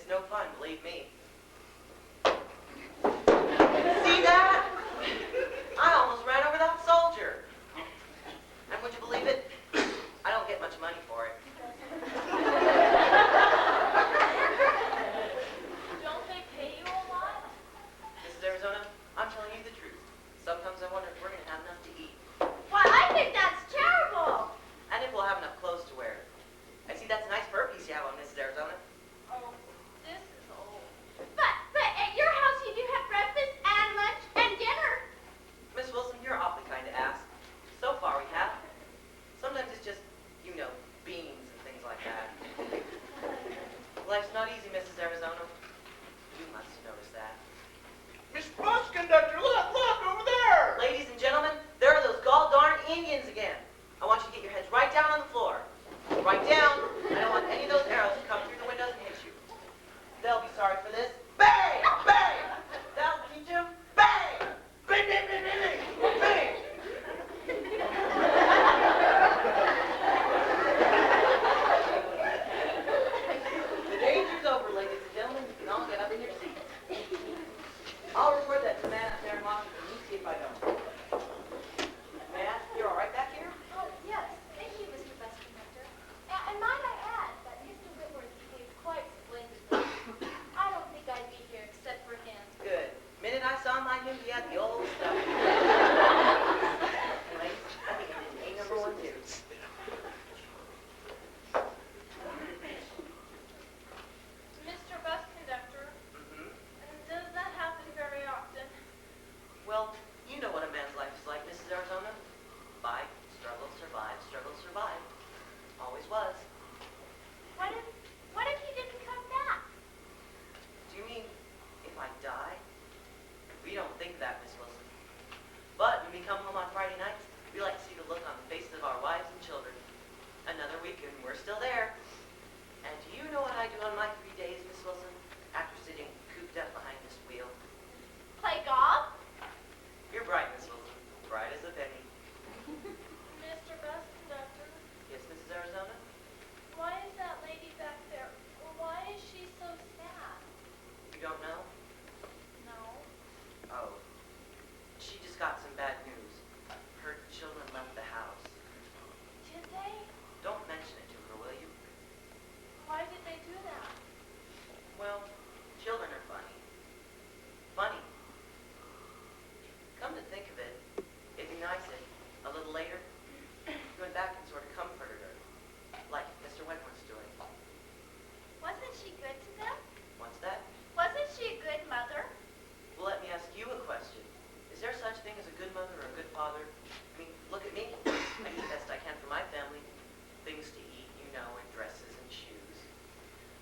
It's no fun, believe me. See that? I almost ran over that soldier. And would you believe it? I don't get much money for it. Don't they pay you a lot? Mrs. Arizona, I'm telling you the truth. Sometimes I wonder if we're going to have enough to eat. Why, I think that's terrible. And if we'll have enough clothes to wear. I see that's a nice fur piece you have on, Mrs. Arizona. Oh, this is old. But at your house you do have breakfast and lunch and dinner. Miss Wilson, you're awfully kind to ask. So far we have. Sometimes it's just, you know, beans and things like that. Life's not easy, Mrs. Arizona. You must notice that. Miss Bus Conductor, look over there! Ladies and gentlemen, there are those gall darn Indians again. I want you to get your heads right down on the floor. Right down. I don't want any of those arrows to come through the windows and hit you. They'll be sorry for this. Bang! Bang! That'll teach them. Bang! Bang, bang, bang, bang, bang! Bang! The danger's over, ladies and gentlemen. You can all get up in your seats. I'll report that to the man up there in Washington. You see if I don't. Man, you're all right back here? Oh, yes. Thank you, Mr. Bus Conductor. And might I add that Mr. Whitworth behaved quite splendidly. I don't think I'd be here except for him. Good. Minute I saw him, I knew he had the old stuff. Anyways, I think I did A number 1 too. Mr. Bus Conductor, does that happen very often? Well, you know what a man's life is like, Mrs. Arizona. Fight, struggle, survive, struggle, survive. Always was. What if he didn't come back? Do you mean if I die? We don't think that, Miss Wilson. But when we come home on Friday nights, we like to see the look on the faces of our wives and children. Another week and we're still there. And do you know what I do on my 3 days, Miss Wilson, after sitting cooped up behind this wheel? Play golf? You're bright, Miss Wilson. Bright as a penny. Mr. Bus Conductor, Yes, Mrs. Arizona? why is that lady back there? Why is she so sad? You don't know? No. Oh. She just got some bad news. Her children left the house. Did they? Don't mention it to her, will you? Why did they do that? Well, children are funny. Funny. Come to think of it, it'd be nice if, a little later, you went back and sort of comforted her, like Mr. Wentworth's doing. Wasn't she good to them? What's that? Wasn't she a good mother? Well, let me ask you a question. Is there such thing as a good mother or a good father? I mean, look at me. I do the best I can for my family. Things to eat, you know, and dresses and shoes.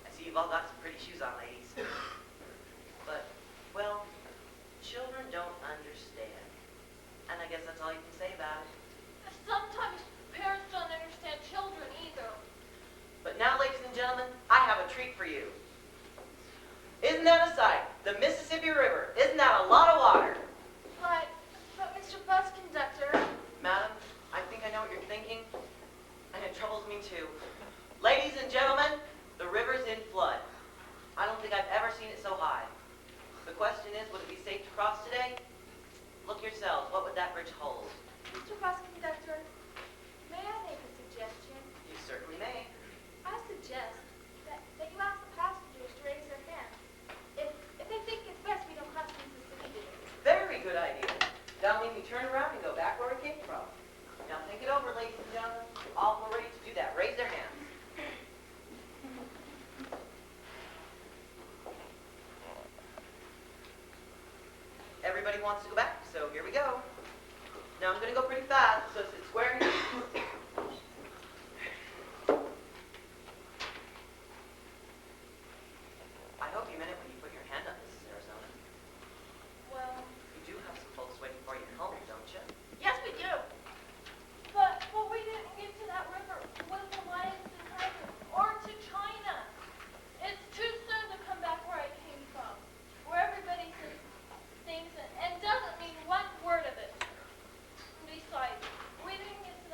I see you've all got some pretty shoes on, ladies. But, well, children don't understand. And I guess that's all you can say about it. Sometimes parents don't understand children either. But now, ladies and gentlemen, I have a treat for you. Isn't that a sight? The Mississippi River. Isn't that a lot of water? But Mr. Bus Conductor, Madam, I think I know what you're thinking, and it troubles me too. Ladies and gentlemen, the river's in flood. I don't think I've ever seen it so high. The question is, would it be safe to cross today? Look yourselves, what would that bridge hold? Mr. Bus Conductor, may I make a suggestion? You certainly may. I suggest that you ask the passengers to raise their hands. If they think it's best we don't cross Mississippi today. Very good idea. That'll mean we turn around and go back where we came from. Now think it over, ladies and gentlemen. All who are ready to do that, raise their hands. Everybody wants to go back, so here we go. Now I'm going to go pretty fast, so sit square and I hope you meant it when you put your hand up, Mrs. Arizona. Well, You do have some folks waiting for you at home, don't you? yes we do. But we didn't get to that river with the lions and tigers or to China. It's too soon to come back where I came from, where everybody says things and doesn't mean one word of it. Besides, we didn't get to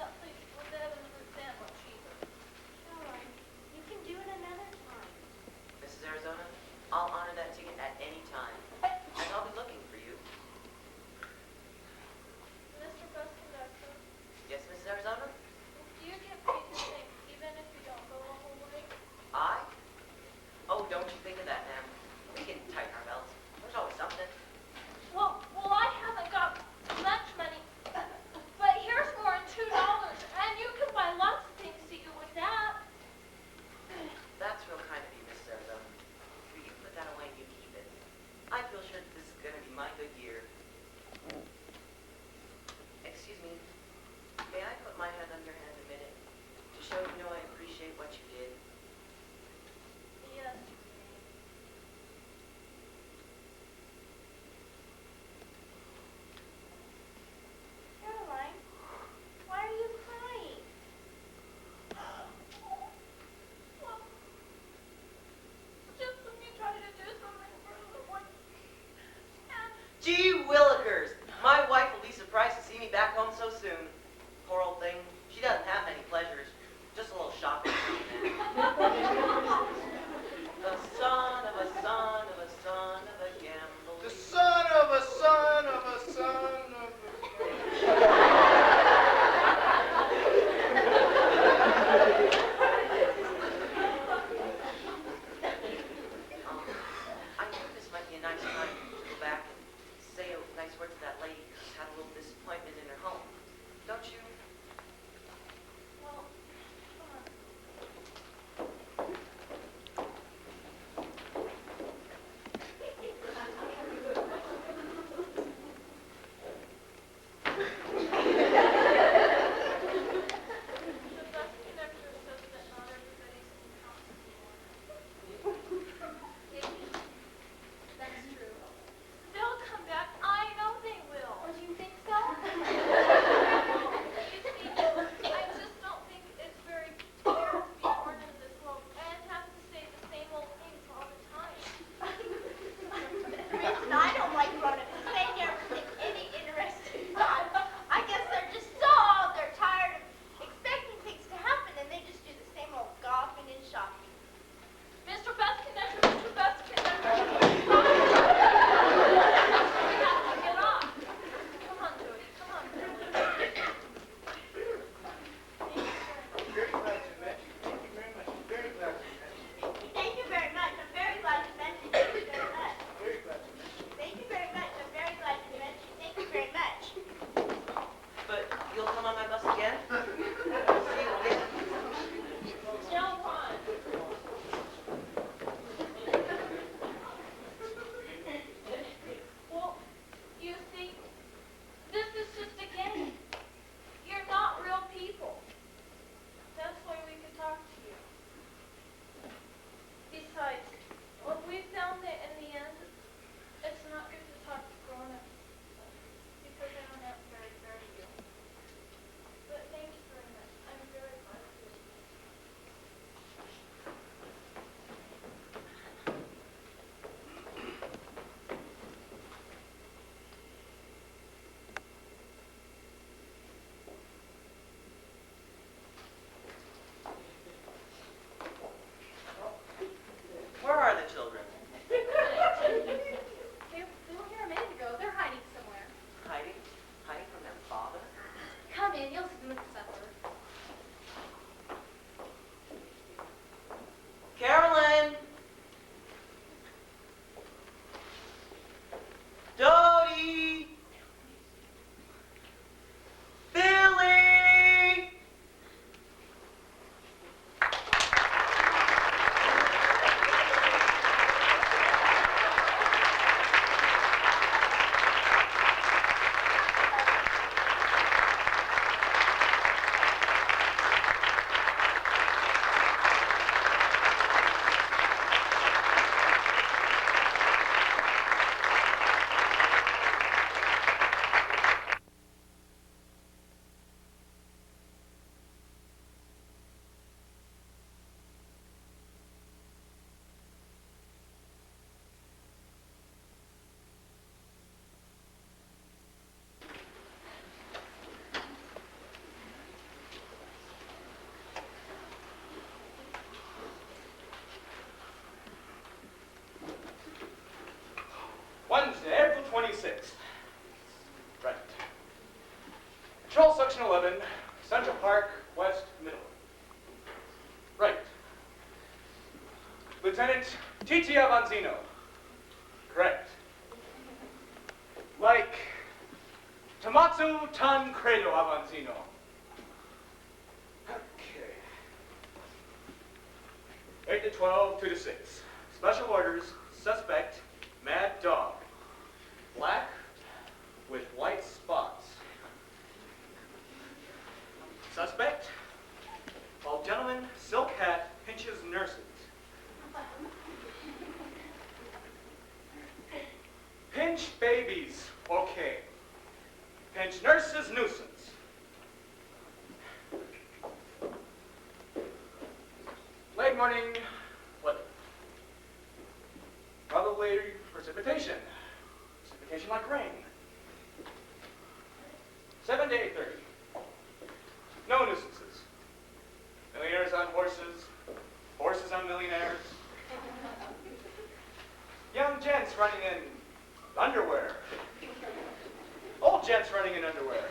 Lieutenant Titi Avanzino. Correct. Like Tomatsu Tan Credo Avanzino. Okay. 8 to 12, 2 to 6. Special orders, suspect, mad dog. Black with white spots. Suspect, while gentleman, silk hat, pinches nurses. Pinch babies, okay. Pinch nurses, nuisance. Late morning, weather. Probably precipitation. Precipitation like rain. 7 to 8:30. No nuisances. Millionaires on horses, horses on millionaires. Young gents running in underwear. Old gents running in underwear.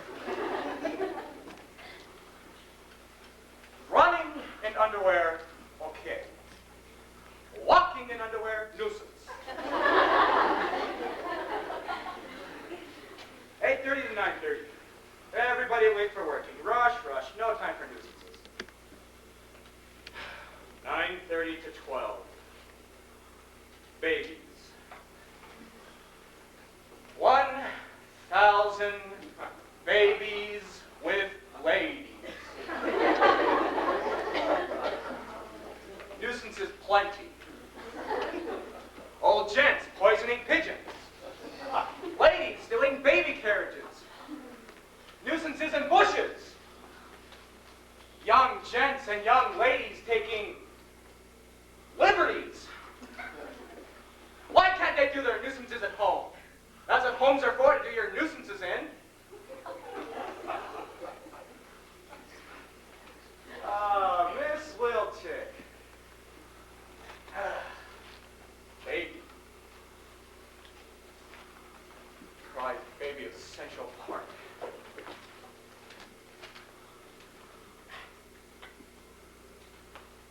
Running in underwear, okay. Walking in underwear, nuisance. 8:30 to 9:30. Everybody late for working. Rush, rush. No time for nuisances. 9:30 to 12. Babies. 1,000 babies with ladies. Nuisances plenty. Old gents poisoning pigeons. Ladies stealing baby carriages. Nuisances in bushes. Young gents and young ladies taking liberties. Why can't they do their nuisances at home? That's what homes are for, to do your nuisances in. Miss Wilchick. Baby. Cry baby essential part.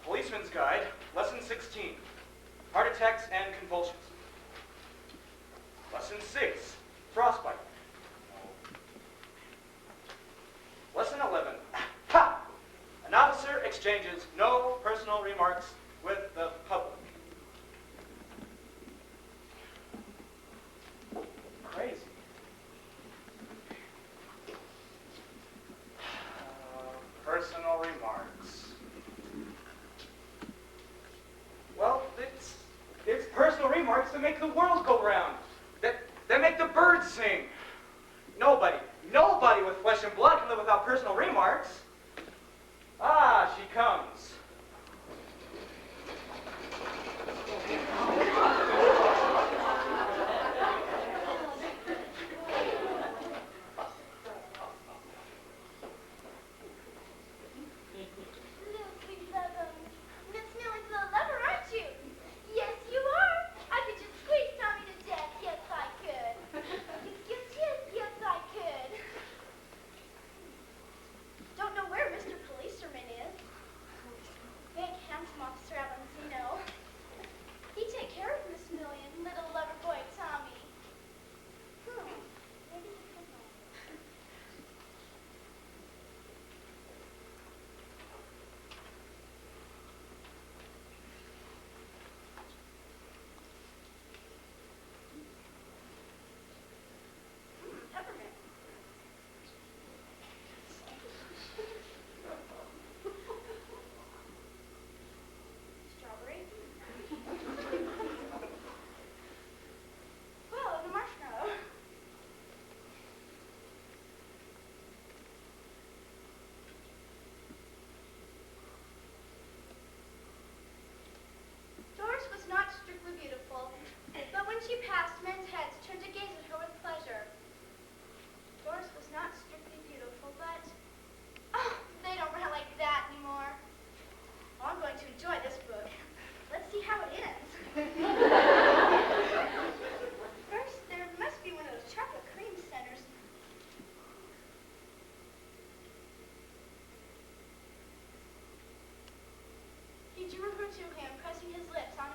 Policeman's Guide, Lesson 16. Heart attacks and convulsions. Lesson 6, frostbite. Lesson 11, ha! An officer exchanges no personal remarks with the public. Crazy. Personal remarks. Well, it's personal remarks that make the world go round. That make the birds sing. Nobody with flesh and blood can live without personal remarks. Ah, she comes. He drew her to him, pressing his lips on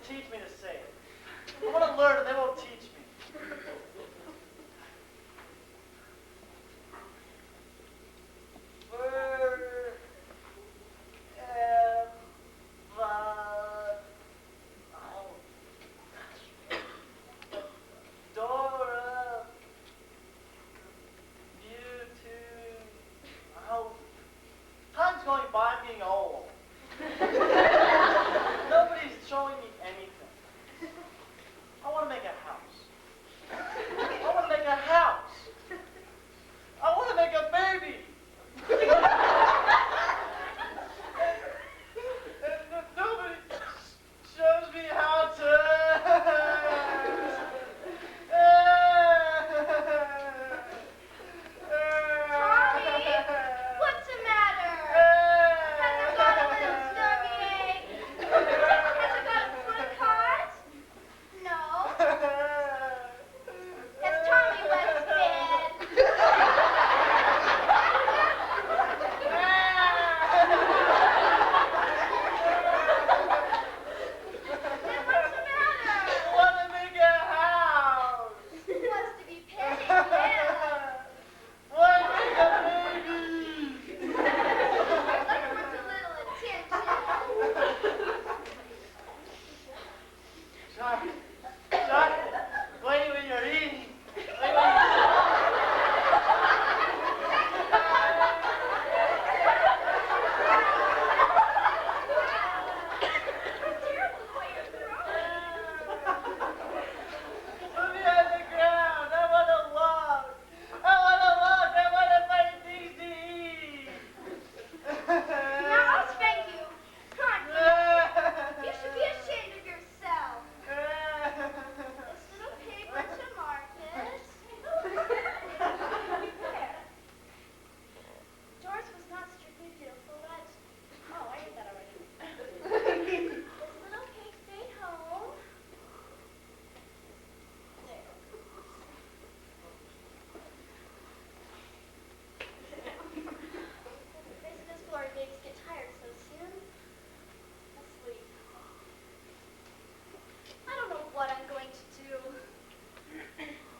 teach me to say it. I want to learn and they won't teach me. Dora, time's going by, I'm getting old. Nobody's showing me anything. I want to make a house. I want to make a house. I want to make a baby. And nobody shows me how to. Tommy, what's the matter? Has it got a little stomach ache? Has it got a foot caught? No. Has Tommy wet his bed? Then what's the matter? I want to make a house. Wants to be petted, yeah. Want to make a baby. Like wants a little attention. Shut. Wait when you're eating. Wait when Terrible the way you're throwing. Put me on the ground. I want to walk. I want to walk. I want to find things to eat. Now I'll spank you. Come on, kid. You should be ashamed of yourself. This little pig went to market. There. Doris was not strictly beautiful, but I did that already. This little pig stayed home. There. Isn't this glory babies get tired so soon? Asleep. I don't know what I'm going to do.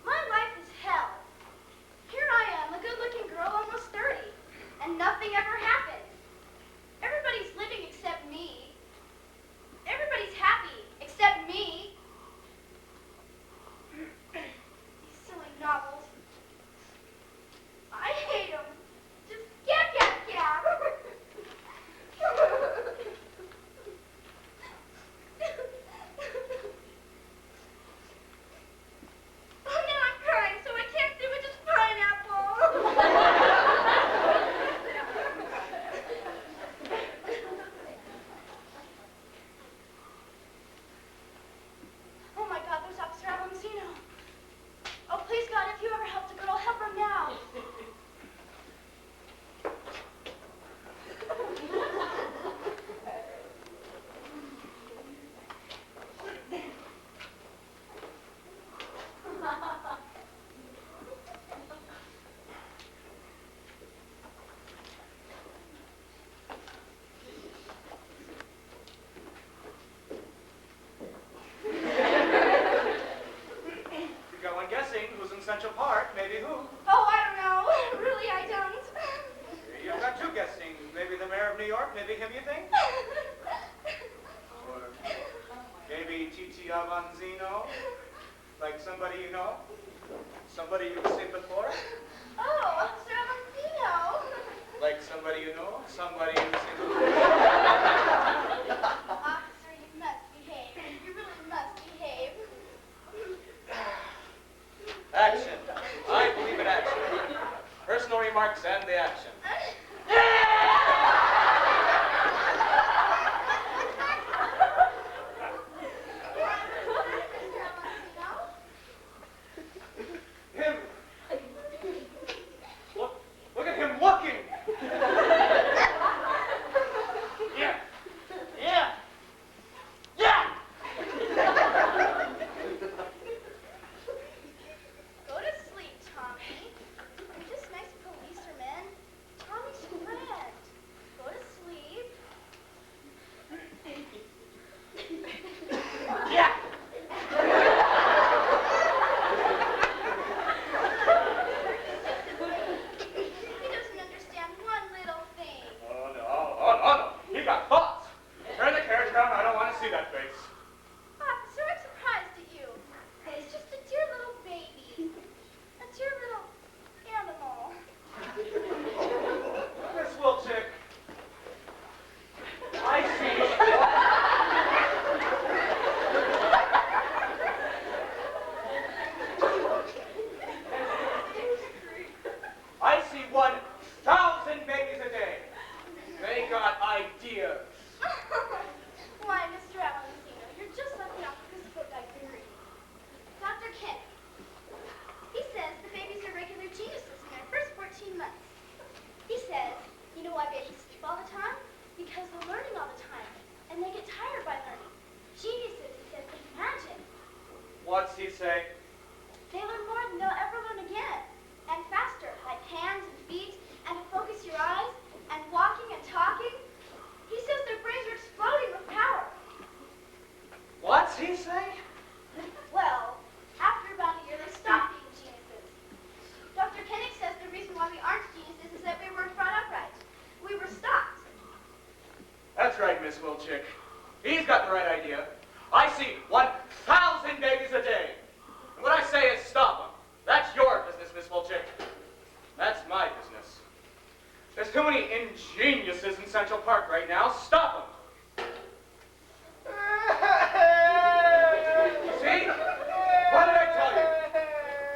My life is hell. Here I am, a good-looking girl, almost 30, and nothing ever happened. Everybody's living except me. Everybody's happy except me. These silly novels. I hate them. Just gab, gab, gab. Oh, now I'm crying, so I can't see which is pineapple. Oh my God, there's Officer Alumni. Oh, please God, if you ever helped a girl, help her now. You got one guessing who's in Central Park, maybe who? Oh, I don't know. Really, I don't. You've got two guessing. Maybe the mayor of New York, maybe him, you think? Or maybe Titi Avanzino? Like somebody you know? Somebody you've seen before? Oh, Officer Alumni. Like somebody you know? Somebody you've seen before? Officer, you must behave. You really must behave. Action. I believe in action. Personal remarks and the action. Him. Look at him looking. That's right, Miss Wilchick. He's got the right idea. I see 1,000 babies a day. And what I say is stop them. That's your business, Miss Wilchick. That's my business. There's too many ingeniuses in Central Park right now. Stop them. See? What did I tell you?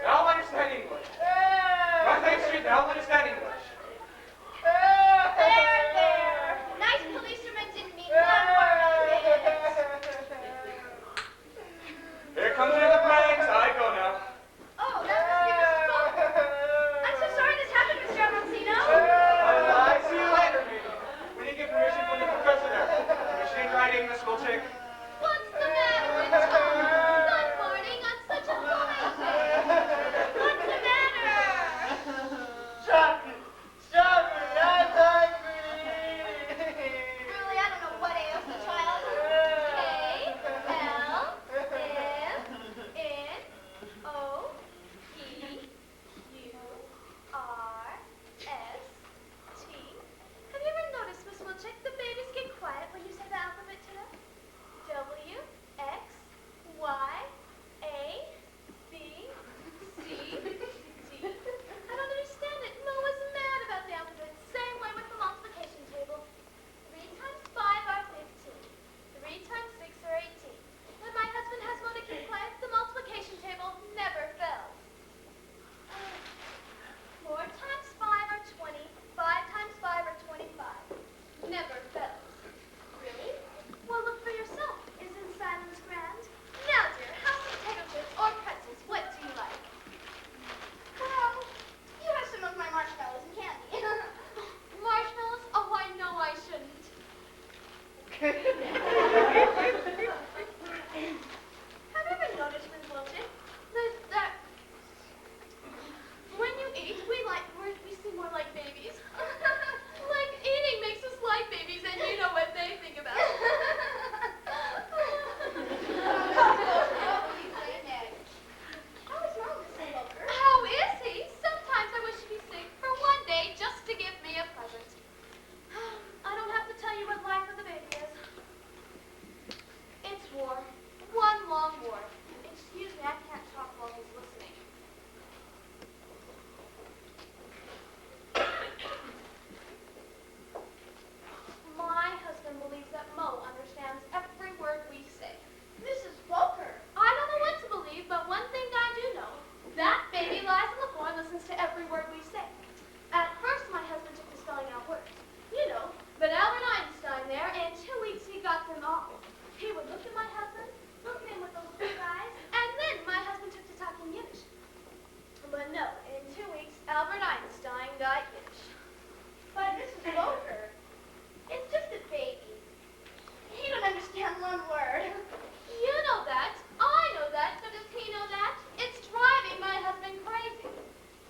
Now understand English. North 8th Street, now understand English. There. Nice policeman didn't mean one word of it. Here comes another planes. I go now. Oh, that must be Mrs. Scorp. I'm so sorry this happened, Mr. Alumni. I see you later, maybe. We need to get permission from the professor there. Machine writing, Miss Wilchick. What's the matter with Tom? Good morning on such a fine day. What's the matter? Chocolate! Chocolate! I'm hungry! Really, I don't know what ails the child. K-L-M-N-O-P-U-R-S-T. Have you ever noticed, Miss Wilchick, the babies get quiet when you say the alphabet to them? W, X, Y, A, B, C, D. I don't understand it. Mo was mad about the alphabet. Same way with the multiplication table. 3 times 5 are 15. 3 times 6 are 18. When my husband has Mo to keep quiet, the multiplication table never fails. 4 times 5 are 20. 5 times 5 are 25. Never fails. Really? Well, look for yourself. Isn't silence grand? Now, dear, have some potato chips or pretzels. What do you like? Well, you have some of my marshmallows and candy. Marshmallows? Oh, I know I shouldn't. Have you ever noticed, Miss Wilchick, that when you eat, we seem more like babies? Like eating makes us like babies, and you know what they think about it. How is he? Sometimes I wish he'd be sick for one day just to give me a present. I don't have to tell you what life with a baby is. It's war. One long war. Excuse me, I can't talk while he's listening. My husband believes that Mo understands every word we say. Mrs. Volker. I don't know what to believe, but one thing I do know. That baby lies on the floor and listens to every word we say. At first, my husband took to spelling out words. You know, but Albert Einstein there, in 2 weeks he got them all. He would look at my husband, look at him with those big eyes, and then my husband took to talking Yiddish. But no, in 2 weeks, Albert Einstein got Yiddish. But Mrs. Volker, it's just a baby. He don't understand one word. You know that. I know that. But does he know that? It's driving my husband crazy.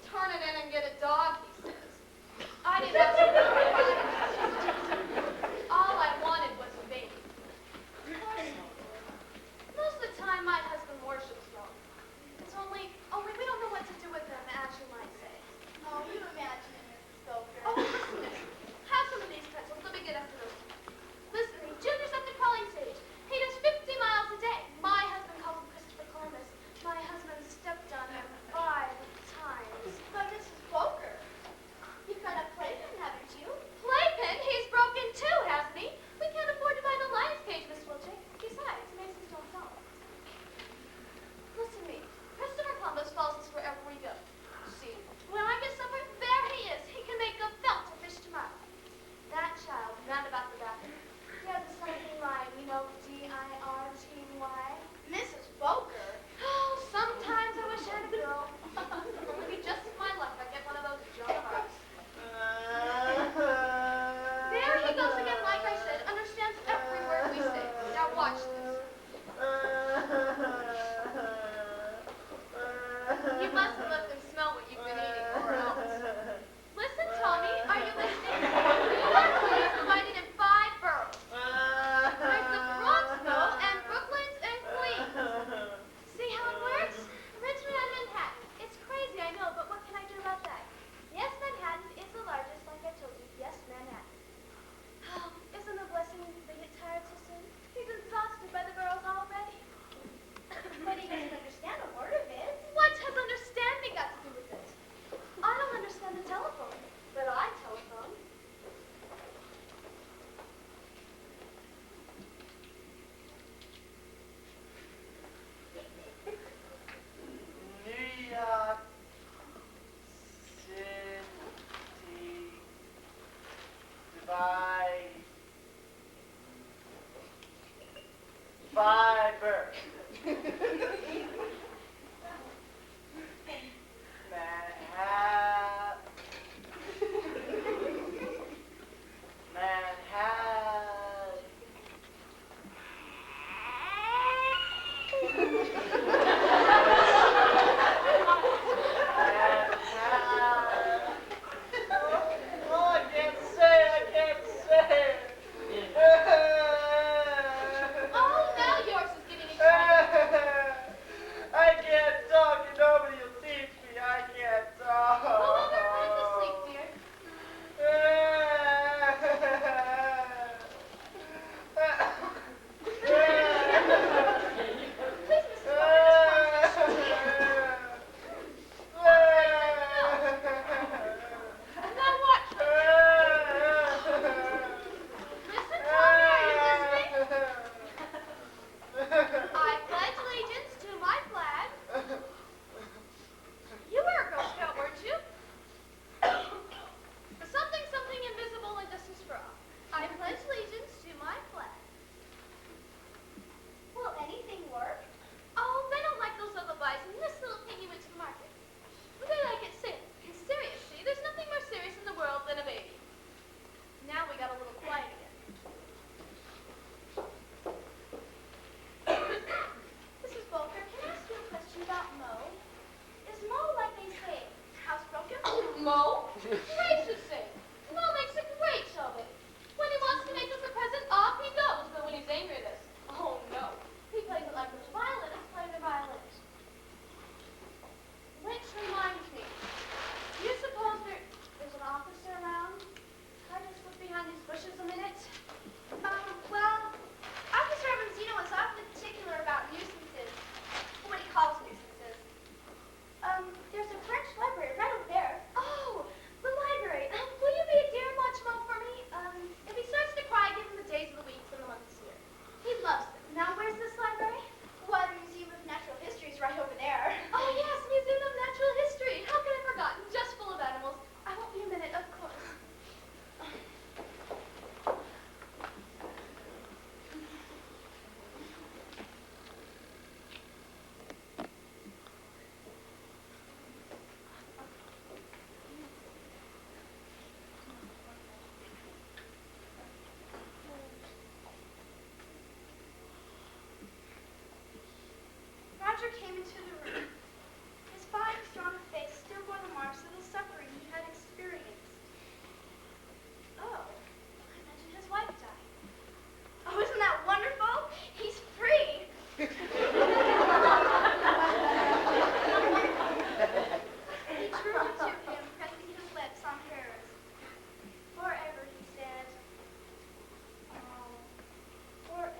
Turn it in and get a dog, he says. I didn't ask him for all I wanted was a baby. Most of the time, my husband worships Mo. It's only we don't know what to do with him, as you might say. Oh, you imagine it, Mrs. Volker. Oh, listen to me. Have some of these pretzels. Let me get after those. Listen to me. Junior's at the crawling stage. He does 50 miles a day. My husband calls him Christopher Columbus. My husband stepped on him 5 times. But Mrs. Volker, you've got a playpen, haven't you? Playpen? He's broken too, hasn't he? We can't afford to buy the lion's cage, Miss Wilchick. Besides, Masons don't sell it. Listen to me. Christopher Columbus follows us wherever we go. See, when I get supper, there he is. He can make a felt of fish tomorrow. That child, mad about the bathroom. He has a something rhyme, you know, D-I-R-T-Y. Mrs. Volker? Oh, sometimes I wish I had a girl. Maybe just my luck I get one of those Joan of Arcs. There he goes again, like I said, understands every word we say. Now watch this. You mustn't let them smell what you've been eating, or else. Listen, Tommy, are you listening? Berkeley is divided in 5 boroughs. There's the Bronx, though, and Brooklyn's and Queens. See how it works? Richmond and Manhattan. It's crazy, I know, but what can I do about that? Yes, Manhattan is the largest, like I told you. Yes, Manhattan. Oh, isn't a blessing fiber. Oh, I can't say it. Oh, now yours is getting excited. I can't talk and nobody will teach me. I can't talk. Well, well, they're going to sleep, dear. Please, Mrs. Walker, just come to Now watch me. Listen, Tommy, are you listening? I pledge allegiance to my flag. You were a Girl Scout, weren't you? Something, something invisible and justice for all. I pledge allegiance to my flag. Will anything work? Oh, they don't like those lullabies, and this little piggy went to the market. They like it seriously. There's nothing more serious in the world than a baby. Now we got a little quiet again. Mrs. Bolker, can I ask you a question about Mo? Is Mo like they say, housebroken? Mo? Gracious sake! Mo makes a great show of it. When he wants to make us a present, off he goes. But when he's angry at us, oh no. He plays it like those violinists play their violins. Which reminds me, do you suppose there's an officer around? Can I just look behind these bushes a minute? Well, Officer Avanzino is awfully particular about nuisances. What he calls nuisances. There's a French library right over there. Oh, the library. Will you be a dear and watch Mo for me? If he starts to cry, give him the days of the weeks and the months of the year. He loves them. Now, where's this library? Why, the Museum of Natural History is right over there. Oh, yes, Museum of Natural History. How could I have forgotten? Just full of animals. I won't be a minute, of course. Roger came into the room. His fine, strong face still bore the marks of the suffering he had experienced. Oh, I imagine his wife died. Oh, isn't that wonderful? He's free. He drew her to him, pressing his lips on hers. Forever, he said. Oh, forever.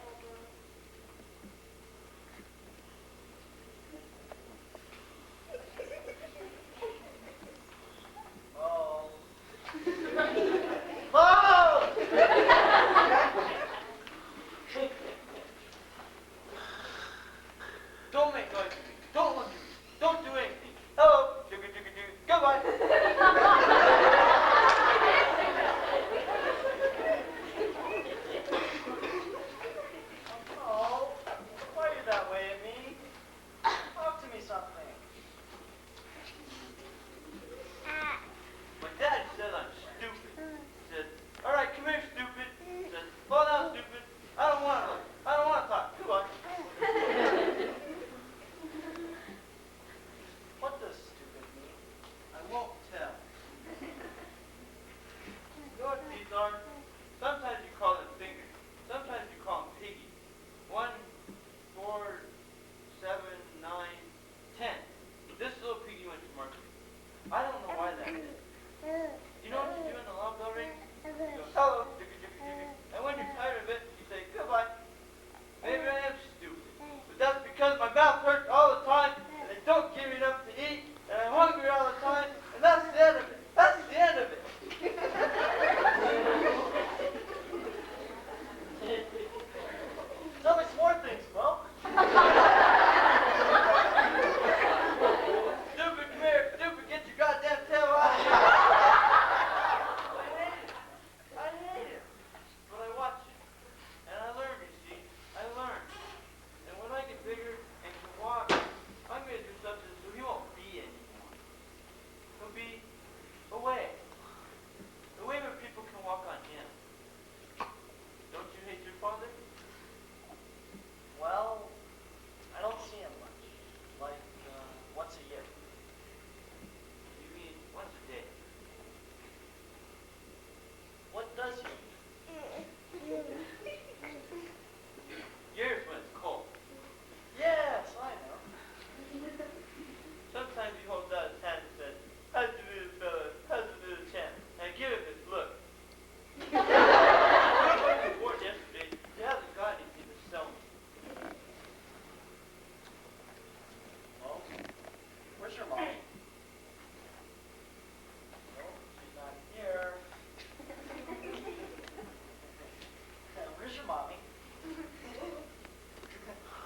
Mommy.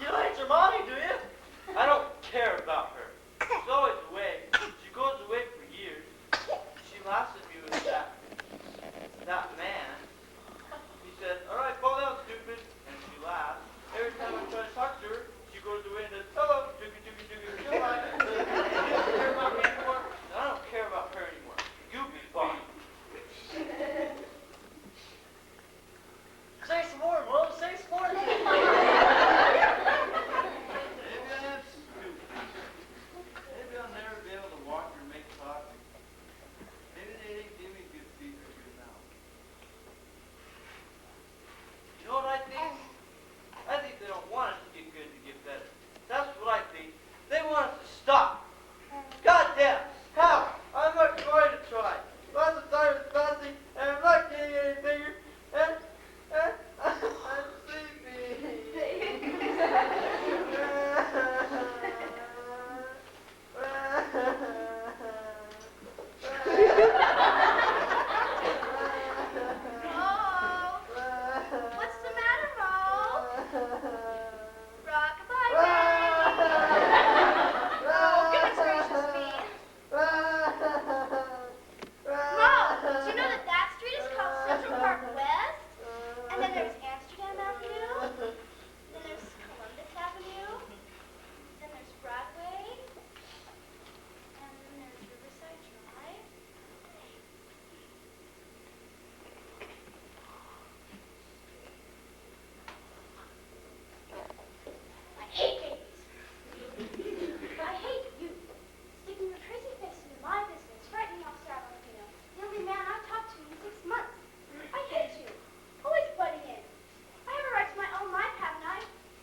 You don't hate your mommy, do you? I don't care about her. She's always away. She goes away for years. She laughs at me with that man. He says, all right, fall down, stupid. And she laughs. Every time I try to talk to her, she goes away and says, hello, dookie, dookie, dookie, you're mine. She doesn't care about me anymore, and I don't care about her anymore. You be fine. Say some more, Mom. Say some more. Maybe I am stupid. Maybe I'll never be able to walk or make coffee. Maybe they didn't give me good feet or good mouth. You know what I think? I think they don't want us to get good to get better. That's what I think. They want us to stop. Goddamn! How? I'm not going to try. Lots of time is passing, and I'm not getting any bigger, and I'm sleepy. Mo! What's the matter, Mo? Rock-a-bye, baby! Oh, goodness gracious me. Mo, do you know that that street is called Central Park West? And then there's Amsterdam Avenue. Then there's Columbus Avenue. Then there's Broadway. And then there's Riverside Drive. I hate babies. I hate you. Sticking your crazy face into my business, frightening Officer Alumni. The only man I've talked to in 6 months. I hate you. Always butting in. I have a right to my own life, haven't I?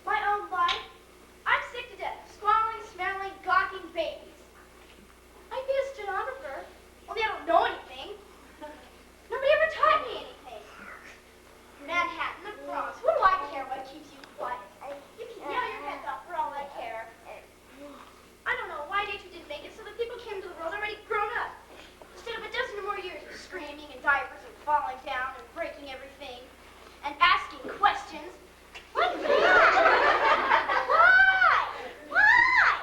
My own life. I'm sick to death of squalling, smelling, gawking babies. I'd be a stenographer, only I don't know anything. Nobody ever taught me anything. Manhattan, the Bronx, what do I care what keeps you quiet? You can yell your heads off for all I care. I don't know why nature didn't make it so that people came into the world already grown up. Instead of a dozen or more years of screaming and diapers and falling down and breaking everything and asking questions. What's that? Why? Why?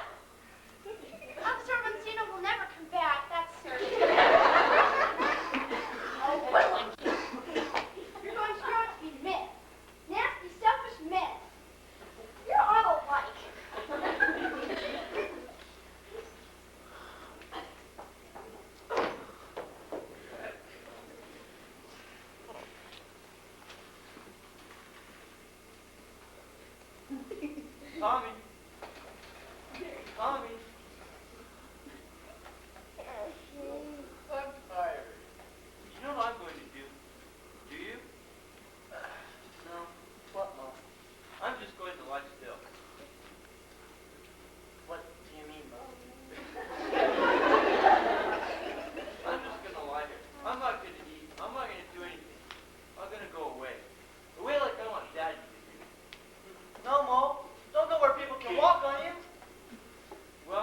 Officer Mancino will never come back, that's certain. Oh, what do I care? You're going to grow up to be men. Nasty, selfish men. You're all alike. Tommy. Tommy. I'm tired. You know what I'm going to do? Do you? No. What, Mom? I'm just going to lie still. What do you mean, Mo? I'm just going to lie here. I'm not going to eat. I'm not going to do anything. I'm going to go away. Away like I want Daddy to do. No, Mo. Don't go where people can walk on you. Well,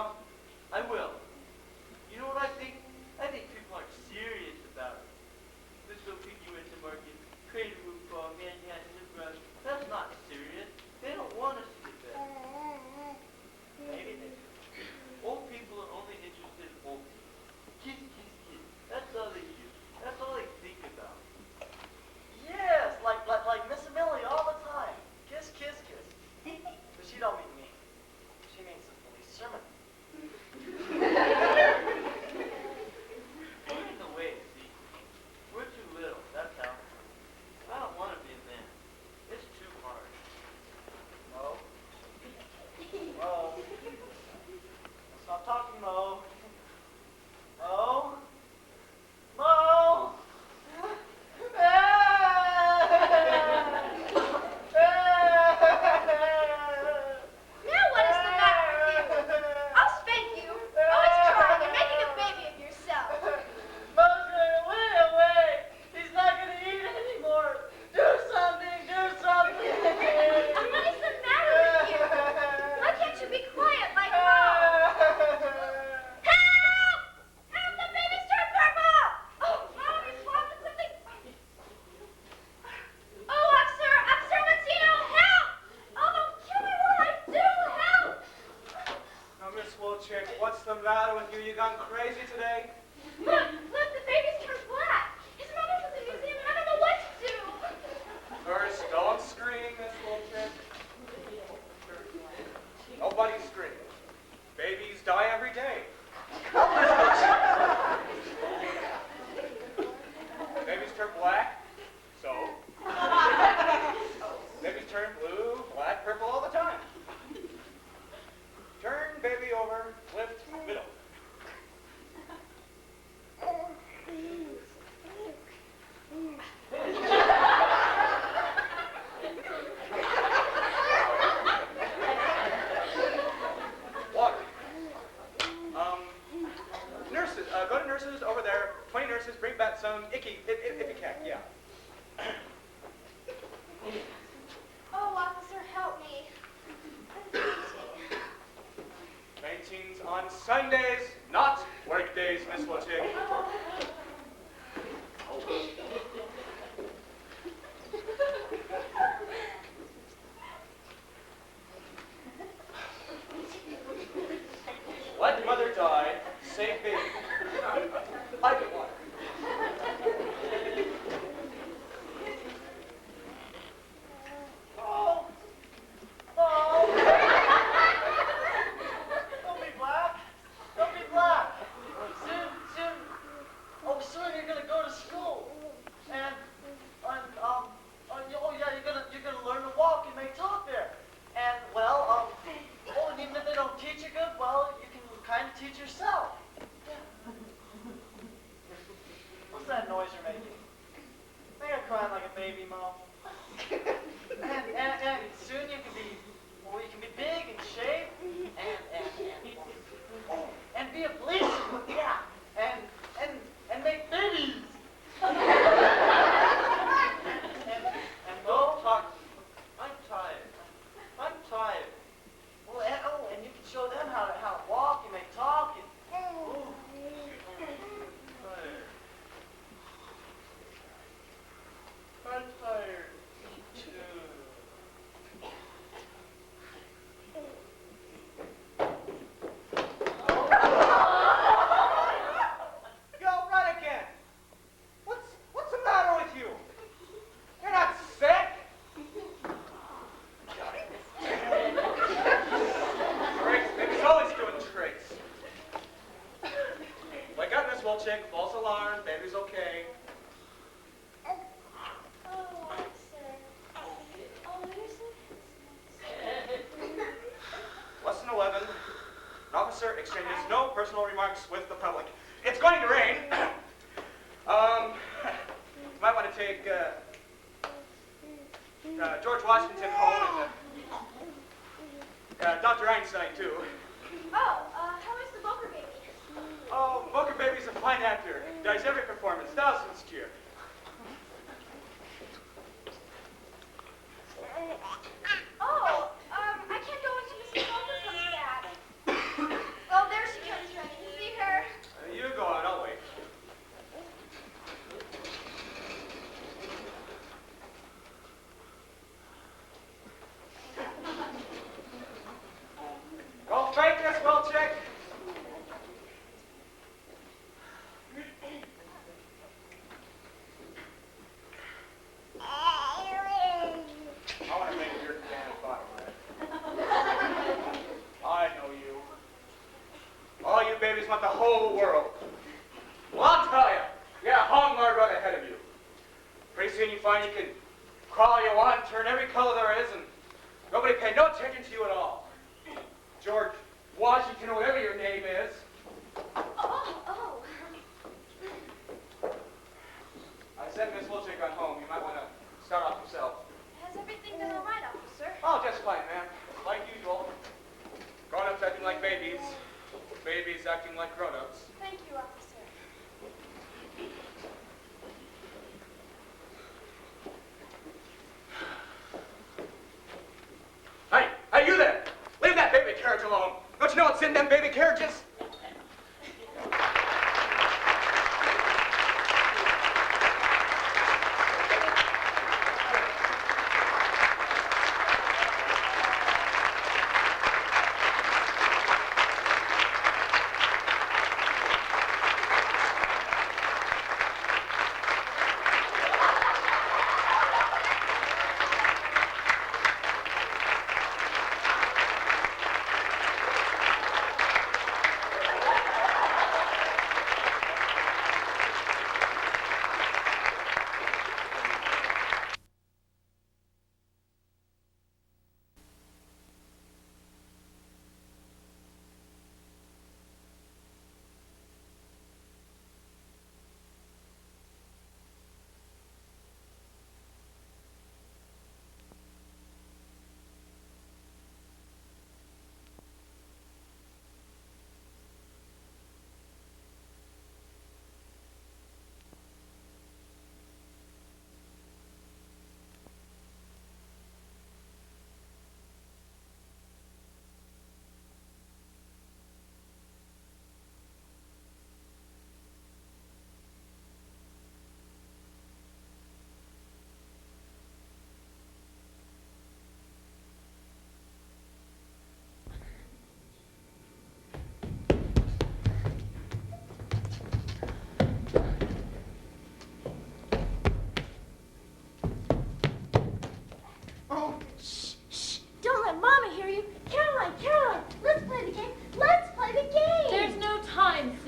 And soon you can be, well, you can be big and shaved and be a policeman, yeah, and make babies. And go talk. I'm tired. Well, and you can show them how to walk. You may talk. I'm tired. Me too. Yo, Redigan! What's the matter with you? You're not sick? Tricks. Baby's always doing tricks. Wake up, Miss Wilczyk. False alarm. Baby's okay. Lesson 11. An officer exchanges no personal remarks with the public. It's going to rain. You might want to take George Washington home and Dr. Einstein too. How is the Booker baby? Oh, Booker Baby's a fine actor. Does every performance. Thousands cheer. I can't go until Mrs. Booker comes back. Oh, there she comes, ready to see her. You go on, I'll wait. Go fight this, Wilczyk. I want to make your can of fire, I know you. All you babies want the whole world. Well, I'll tell you, you got a hung hard road ahead of you. Pretty soon you find you can crawl all you want, turn every color there is, and nobody pay no attention to you at all. George Washington, whatever your name is. I sent Miss Wilczyk on home. You might want to start off yourself. Has everything been all right, officer? Oh, just fine, ma'am. Like usual. Grown-ups acting like babies. Babies acting like grown-ups. Thank you, officer. Hey, you there! Leave that baby carriage alone. Don't you know what's in them baby carriages?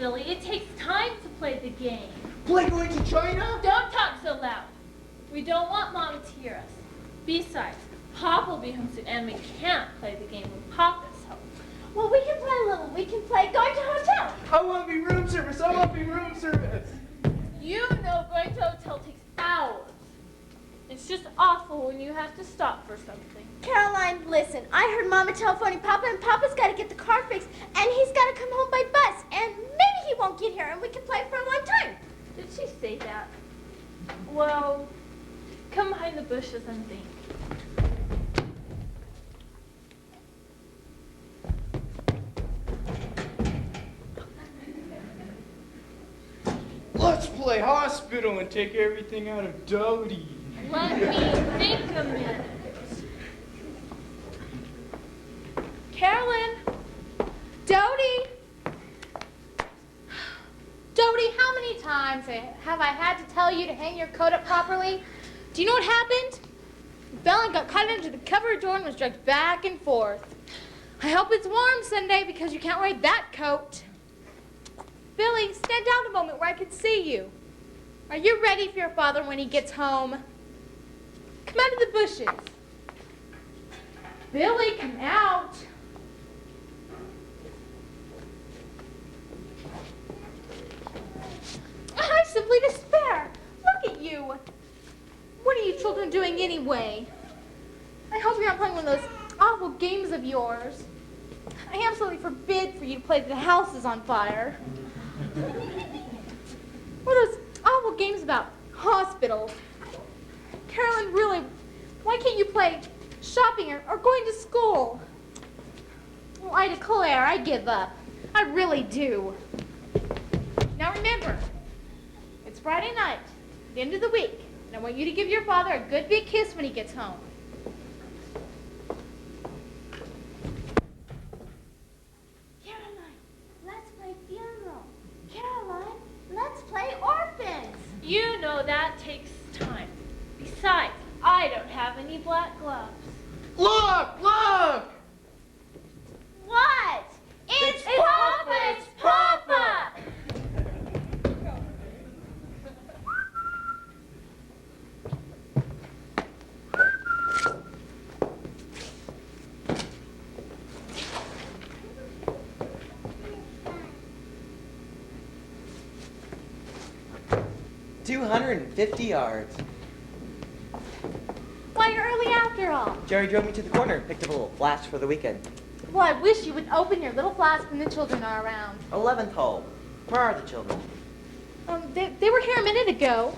silly. It takes time to play the game. Play going to China? Don't talk so loud. We don't want Mama to hear us. Besides, Pop will be home soon, and we can't play the game when Papa's home. Well, we can play a little. We can play going to hotel. I want to be room service. I want to be room service. You know going to a hotel takes hours. It's just awful when you have to stop for something. Caroline, listen. I heard Mama telephoning Papa, and Papa's got to get the car fixed, and he's got to come home by bus, and maybe he won't get here, and we can play for a long time. Did she say that? Well, come behind the bushes and think. Let's play hospital and take everything out of Dodie. Let me think a minute. Carolyn! Dodie! Dodie, how many times have I had to tell you to hang your coat up properly? Do you know what happened? You fell and got caught under the cover door and was dragged back and forth. I hope it's warm Sunday because you can't wear that coat. Billy, stand down a moment where I can see you. Are you ready for your father when he gets home? Come out of the bushes. Billy, come out. I simply despair. Look at you. What are you children doing anyway? I hope you're not playing one of those awful games of yours. I absolutely forbid for you to play The House is on Fire. Or those awful games about hospitals. Carolyn, really, why can't you play shopping or going to school? Well, I declare, I give up. I really do. Now remember, it's Friday night, the end of the week, and I want you to give your father a good big kiss when he gets home. Caroline, let's play funeral. Caroline, let's play orphans. You know that takes time. Besides, I don't have any black gloves. Look! Look! What? It's Papa! It's Papa! 250 yards. Why, you're early after all. Jerry drove me to the corner and picked up a little flask for the weekend. Well, I wish you would open your little flask when the children are around. 11th hole. Where are the children? They were here a minute ago.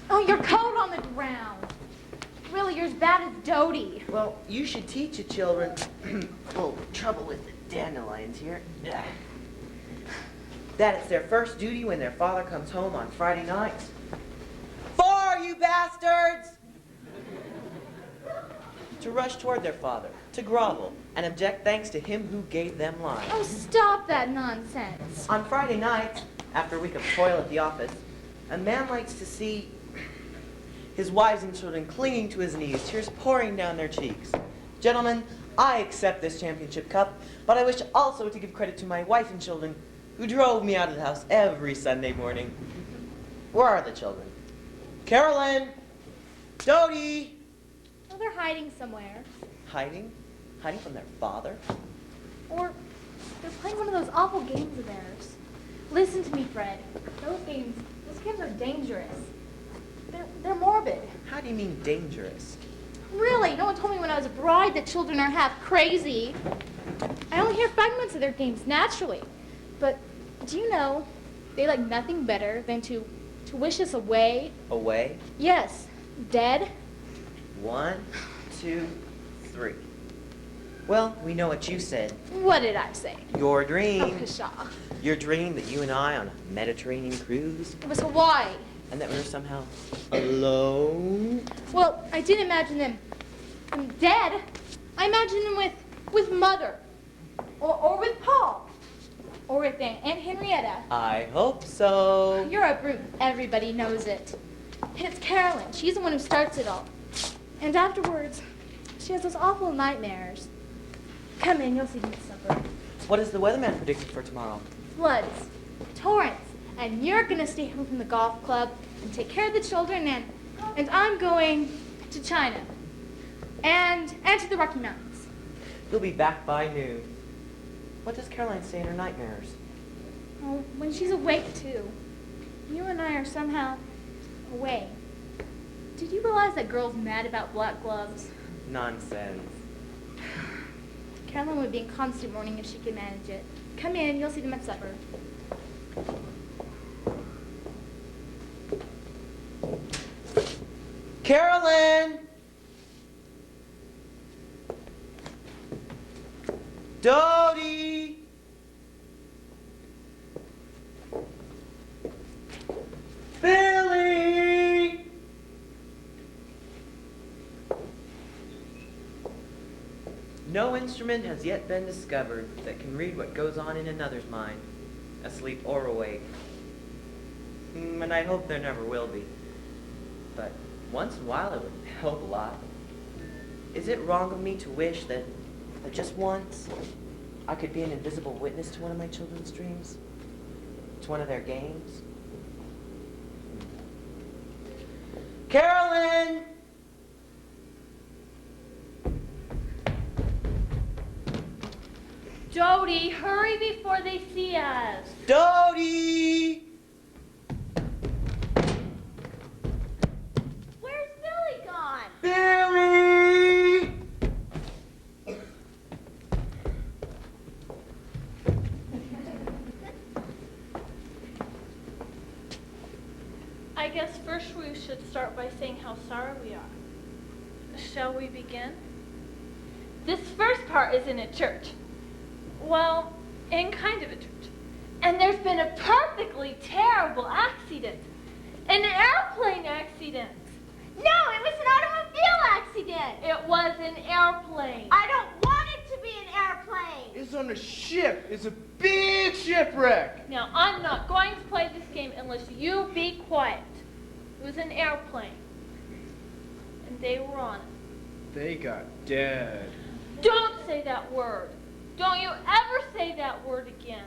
Oh, your coat on the ground. Really, you're as bad as Dodie. Well, you should teach the children. Oh, trouble with the dandelions here. That it's their first duty when their father comes home on Friday nights. For you bastards! To rush toward their father, to grovel, and object thanks to him who gave them life. Oh, stop that nonsense. On Friday nights, after a week of toil at the office, a man likes to see his wives and children clinging to his knees, tears pouring down their cheeks. Gentlemen, I accept this championship cup, but I wish also to give credit to my wife and children who drove me out of the house every Sunday morning. Where are the children? Carolyn! Dodie! Oh, they're hiding somewhere. Hiding? Hiding from their father? Or they're playing one of those awful games of theirs. Listen to me, Fred. Those games are dangerous. They're morbid. How do you mean dangerous? Really, no one told me when I was a bride that children are half crazy. I only hear fragments of their games naturally. But do you know, they like nothing better than to wish us away. Away? Yes, dead. 1, 2, 3. Well, we know what you said. What did I say? Your Oh, dream. pshaw. Your dream that you and I on a Mediterranean cruise, It was Hawaii. and that we were somehow alone. Well, I didn't imagine them dead. I imagined them with Mother. Or with Paul. Or with Aunt Henrietta. I hope so. You're a brute. Everybody knows it. It's Carolyn. She's the one who starts it all. And afterwards, she has those awful nightmares. Come in, you'll see me at supper. What is the weatherman predicted for tomorrow? Floods, torrents, and you're gonna stay home from the golf club and take care of the children, and I'm going to China. And to the Rocky Mountains. You'll be back by noon. What does Caroline say in her nightmares? Oh, when she's awake too. You and I are somehow away. Did you realize that girl's mad about black gloves? Nonsense. Carolyn would be in constant mourning if she could manage it. Come in, you'll see them at supper. Carolyn! Dodie! Billy! No instrument has yet been discovered that can read what goes on in another's mind, asleep or awake. And I hope there never will be. But once in a while it would help a lot. Is it wrong of me to wish that just once I could be an invisible witness to one of my children's dreams? To one of their games? Carolyn! Jody, hurry before they see us. Dodie! Where's Billy gone? Billy! I guess first we should start by saying how sorry we are. Shall we begin? This first part is in a church. Well, in kind of a church. And there's been a perfectly terrible accident. An airplane accident. No, it was an automobile accident. It was an airplane. I don't want it to be an airplane. It's on a ship. It's a big shipwreck. Now, I'm not going to play this game unless you be quiet. It was an airplane. And they were on it. They got dead. Don't say that word. Don't you ever say that word again.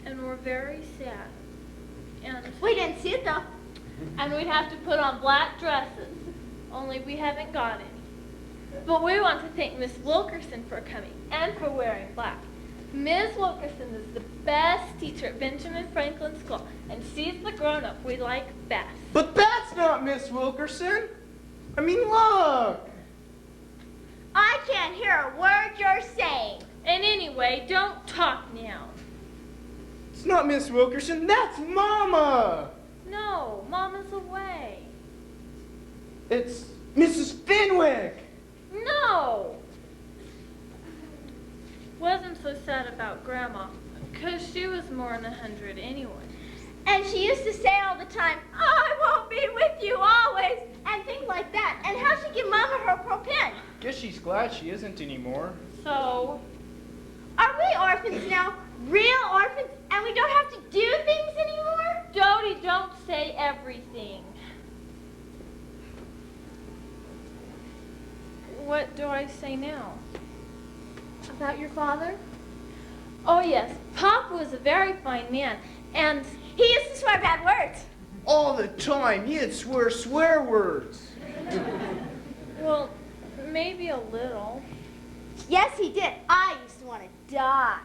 And we're very sad. And We didn't see it though. we'd have to put on black dresses. Only we haven't got any. But we want to thank Miss Wilkerson for coming and for wearing black. Ms. Wilkerson is the best teacher at Benjamin Franklin School, and she's the grown-up we like best. But that's not Miss Wilkerson. I mean, look. I can't hear a word you're saying. And anyway, don't talk now. It's not Miss Wilkerson. That's Mama. No, Mama's away. It's Mrs. Fenwick. No! Wasn't so sad about Grandma, 'cause she was more than 100 anyway. And she used to say all the time, I won't be with you always, and things like that. And how'd she give Mama her pearl pen? Guess she's glad she isn't anymore. So, Are we orphans now? Real orphans? And we don't have to do things anymore? Jody, don't say everything. What do I say now? About your father? Oh yes, Papa was a very fine man, and He used to swear bad words. All the time. He'd swear words. well, maybe a little. Yes, he did. I used to want to die.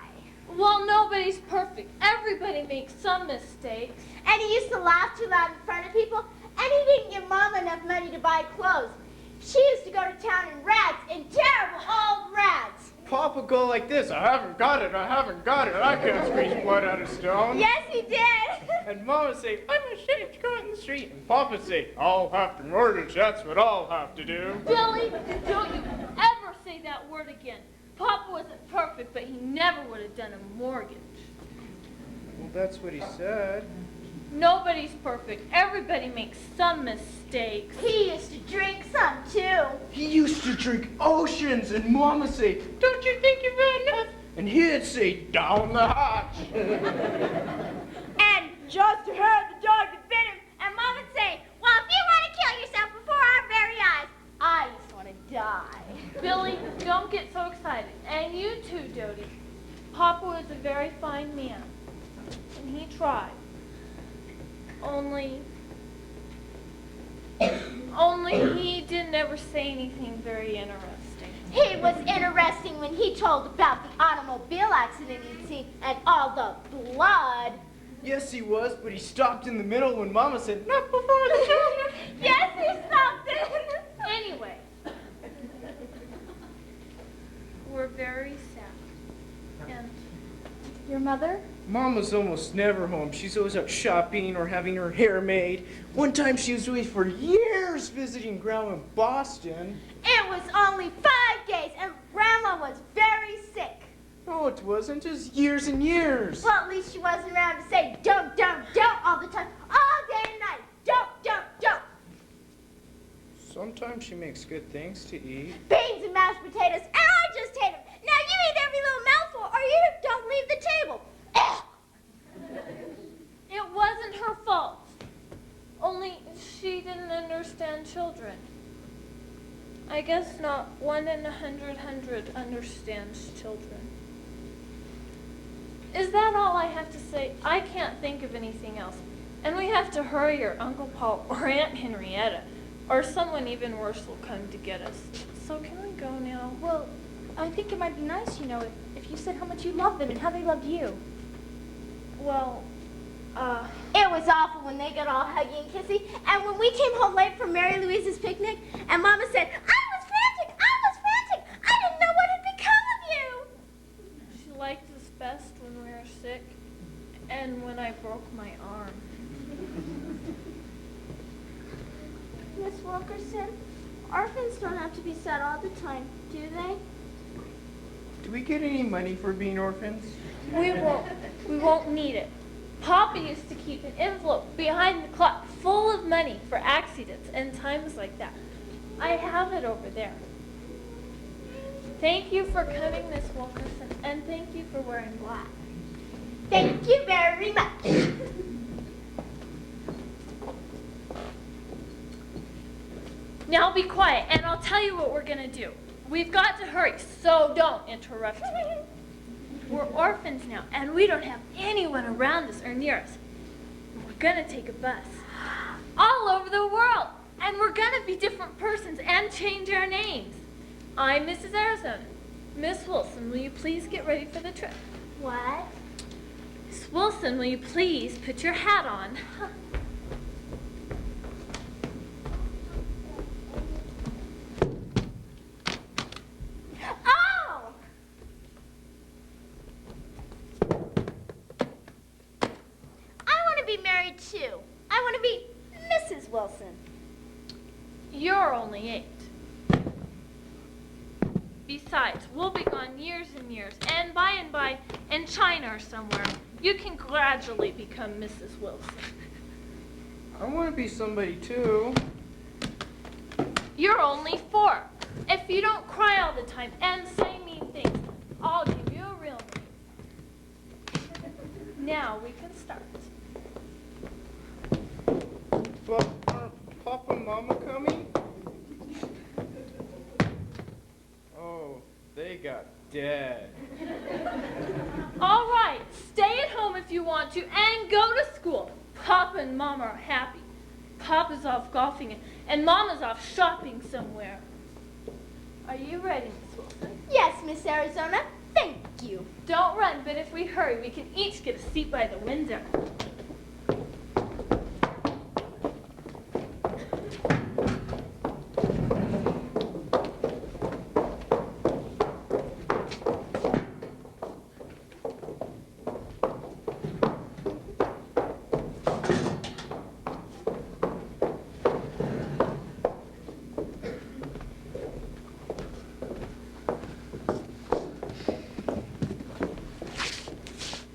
Well, nobody's perfect. Everybody makes some mistakes. And he used to laugh too loud in front of people, and he didn't give Mama enough money to buy clothes. She used to go to town in rags, in terrible old rags. Papa go like this. I haven't got it. I can't squeeze blood out of stone. Yes, he did. And Mama say, I'm ashamed to go in the street. And Papa say, I'll have to mortgage. That's what I'll have to do. Billy, don't you ever say that word again. Papa wasn't perfect, but he never would have done a mortgage. Well, that's what he said. Nobody's perfect. Everybody makes some mistakes. He used to drink some, too. He used to drink oceans, and Mama say, don't you think you've had enough? And he'd say, down the hatch. And just to have the dog that bit him, and Mama would say, well, if you want to kill yourself before our very eyes, I just want to die. Billy, don't get so excited. And you too, Dodie. Papa was a very fine man, and he tried. Only he didn't ever say anything very interesting. He was interesting when he told about the automobile accident he'd seen and all the blood. Yes, he was, but he stopped in the middle when Mama said, "Not before the children." Yes, he stopped it. Anyway, we're very sad. And your mother? Mama's almost never home. She's always out shopping or having her hair made. One time she was away for years visiting Grandma in Boston. It was only 5 days, and Grandma was very sick. No, it wasn't. Just years and years. Well, at least she wasn't around to say don't all the time, all day and night. Don't. Sometimes she makes good things to eat. Beans and mashed potatoes, and I just hate them. Now you eat every little mouthful, or you don't leave the table. It wasn't her fault. Only she didn't understand children. I guess not 1 in 100 understands children. Is that all I have to say? I can't think of anything else. And we have to hurry or Uncle Paul or Aunt Henrietta or someone even worse will come to get us. So can we go now? Well, I think it might be nice, if you said how much you loved them and how they loved you. Well, It was awful when they got all huggy and kissy, and when we came home late from Mary Louise's picnic, and Mama said, I was frantic, I didn't know what had become of you. she liked us best when we were sick and when I broke my arm. Miss Wilkerson, orphans don't have to be sad all the time, do they? Do we get any money for being orphans? We won't need it. Papa used to keep an envelope behind the clock full of money for accidents and times like that. I have it over there. Thank you for coming, Miss Wilkerson, and thank you for wearing black. Thank you very much. Now be quiet, and I'll tell you what we're going to do. We've got to hurry, so don't interrupt me. We're orphans now, and we don't have anyone around us or near us. We're going to take a bus all over the world, and we're going to be different persons and change our names. I'm Mrs. Arizona. Miss Wilson, will you please get ready for the trip? What? Miss Wilson, will you please put your hat on? Oh! I want to be married too. I want to be Mrs. Wilson. You're only 8. Besides, we'll be gone years and years, and by, in China or somewhere, you can gradually become Mrs. Wilson. I want to be somebody too. You're only 4. If you don't cry all the time and say mean things, I'll give you a real name. Now we can start. But aren't Papa and Mama coming? Oh, they got dead. All right, stay at home if you want to and go to school. Papa and Mama are happy. Papa's off golfing and Mama's off shopping somewhere. Are you ready, Miss Wilson? Yes, Miss Arizona. Thank you. Don't run, but if we hurry, we can each get a seat by the window.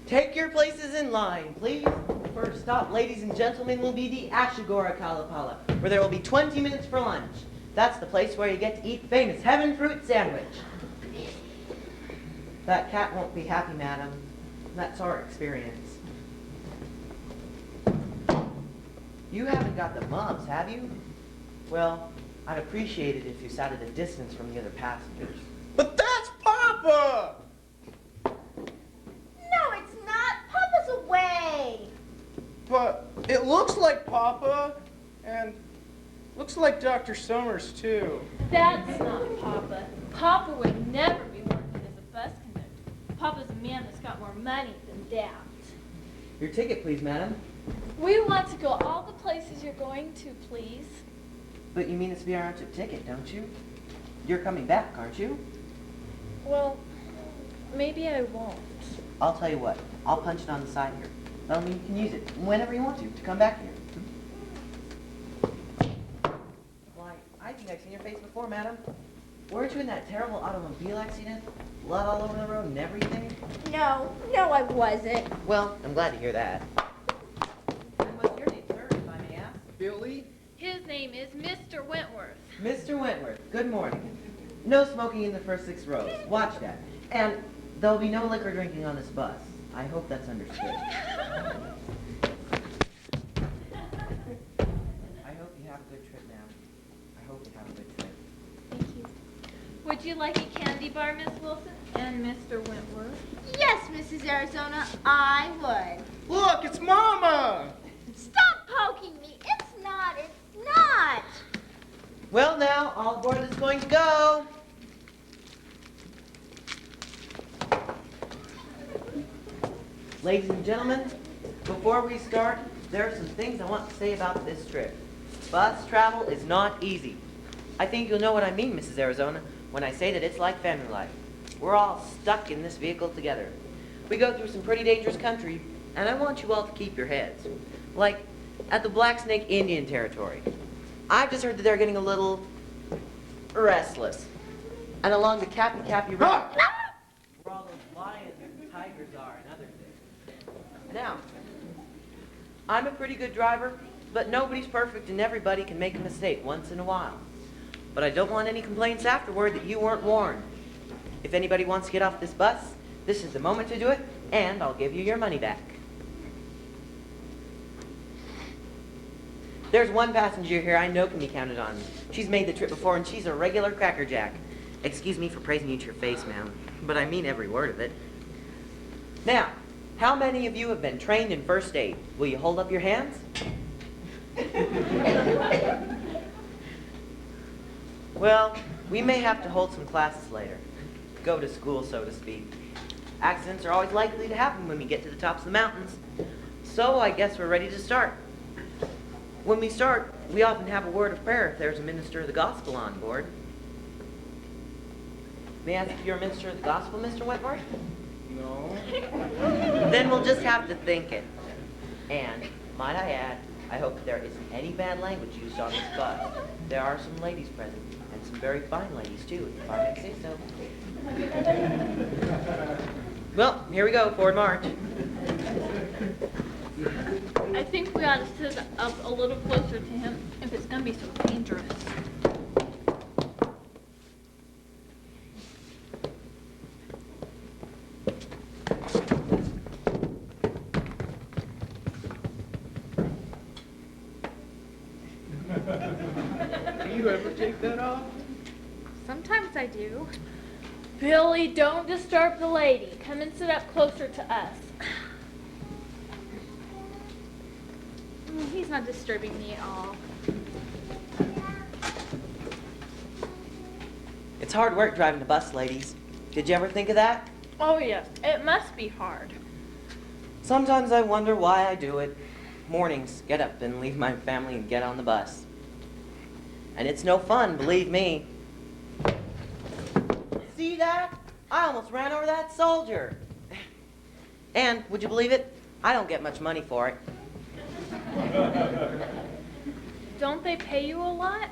Take your places in line, please. First stop, ladies and gentlemen, will be the Ashigora Kalapala, where there will be 20 minutes for lunch. That's the place where you get to eat famous heaven fruit sandwich. That cat won't be happy, madam. That's our experience. You haven't got the mumps, have you? Well, I'd appreciate it if you sat at a distance from the other passengers. But that's Papa! No, it's not. Papa's away. But it looks like Papa, and looks like Dr. Summers, too. That's not Papa. Papa would never be working as a bus conductor. Papa's a man that's got more money than that. Your ticket, please, madam. We want to go all the places you're going to, please. But you mean it's the round-trip ticket, don't you? You're coming back, aren't you? Well, maybe I won't. I'll tell you what. I'll punch it on the side here. That'll mean you can use it whenever you want to come back here. Why, I think I've seen your face before, madam. Weren't you in that terrible automobile accident? Blood all over the road and everything? No, I wasn't. Well, I'm glad to hear that. And what's your name, sir, if I may ask? Billy? His name is Mr. Wentworth. Mr. Wentworth, good morning. No smoking in the first 6 rows. Watch that. And there'll be no liquor drinking on this bus. I hope that's understood. I hope you have a good trip, ma'am. I hope you have a good trip. Thank you. Would you like a candy bar, Miss Wilson? And Mr. Wentworth? Yes, Mrs. Arizona, I would. Look, it's Mama! Stop poking me. It's not. Well, now, all aboard is going to go. Ladies and gentlemen, before we start, there are some things I want to say about this trip. Bus travel is not easy. I think you'll know what I mean, Mrs. Arizona, when I say that it's like family life. We're all stuck in this vehicle together. We go through some pretty dangerous country, and I want you all to keep your heads. Like at the Black Snake Indian Territory. I've just heard that they're getting a little restless. And along the Cappy Cappy River, where all those lions and tigers are and other things. Now, I'm a pretty good driver, but nobody's perfect and everybody can make a mistake once in a while. But I don't want any complaints afterward that you weren't warned. If anybody wants to get off this bus, this is the moment to do it, and I'll give you your money back. There's one passenger here I know can be counted on. She's made the trip before, and she's a regular crackerjack. Excuse me for praising you to your face, ma'am, but I mean every word of it. Now, how many of you have been trained in first aid? Will you hold up your hands? Well, we may have to hold some classes later. Go to school, so to speak. Accidents are always likely to happen when we get to the tops of the mountains. So I guess we're ready to start. When we start, we often have a word of prayer if there's a minister of the gospel on board. May I ask if you're a minister of the gospel, Mr. Wentworth? No. Then we'll just have to think it. And, might I add, I hope that there isn't any bad language used on this bus. There are some ladies present, and some very fine ladies, too, if I may say so. Well, here we go, forward march. I think we ought to sit up a little closer to him if it's going to be so dangerous. Do you ever take that off? Sometimes I do. Billy, don't disturb the lady. Come and sit up closer to us. He's not disturbing me at all. It's hard work driving a bus, ladies. Did you ever think of that? Oh, yes. It must be hard. Sometimes I wonder why I do it. Mornings, get up and leave my family and get on the bus. And it's no fun, believe me. See that? I almost ran over that soldier. And, would you believe it? I don't get much money for it. Don't they pay you a lot?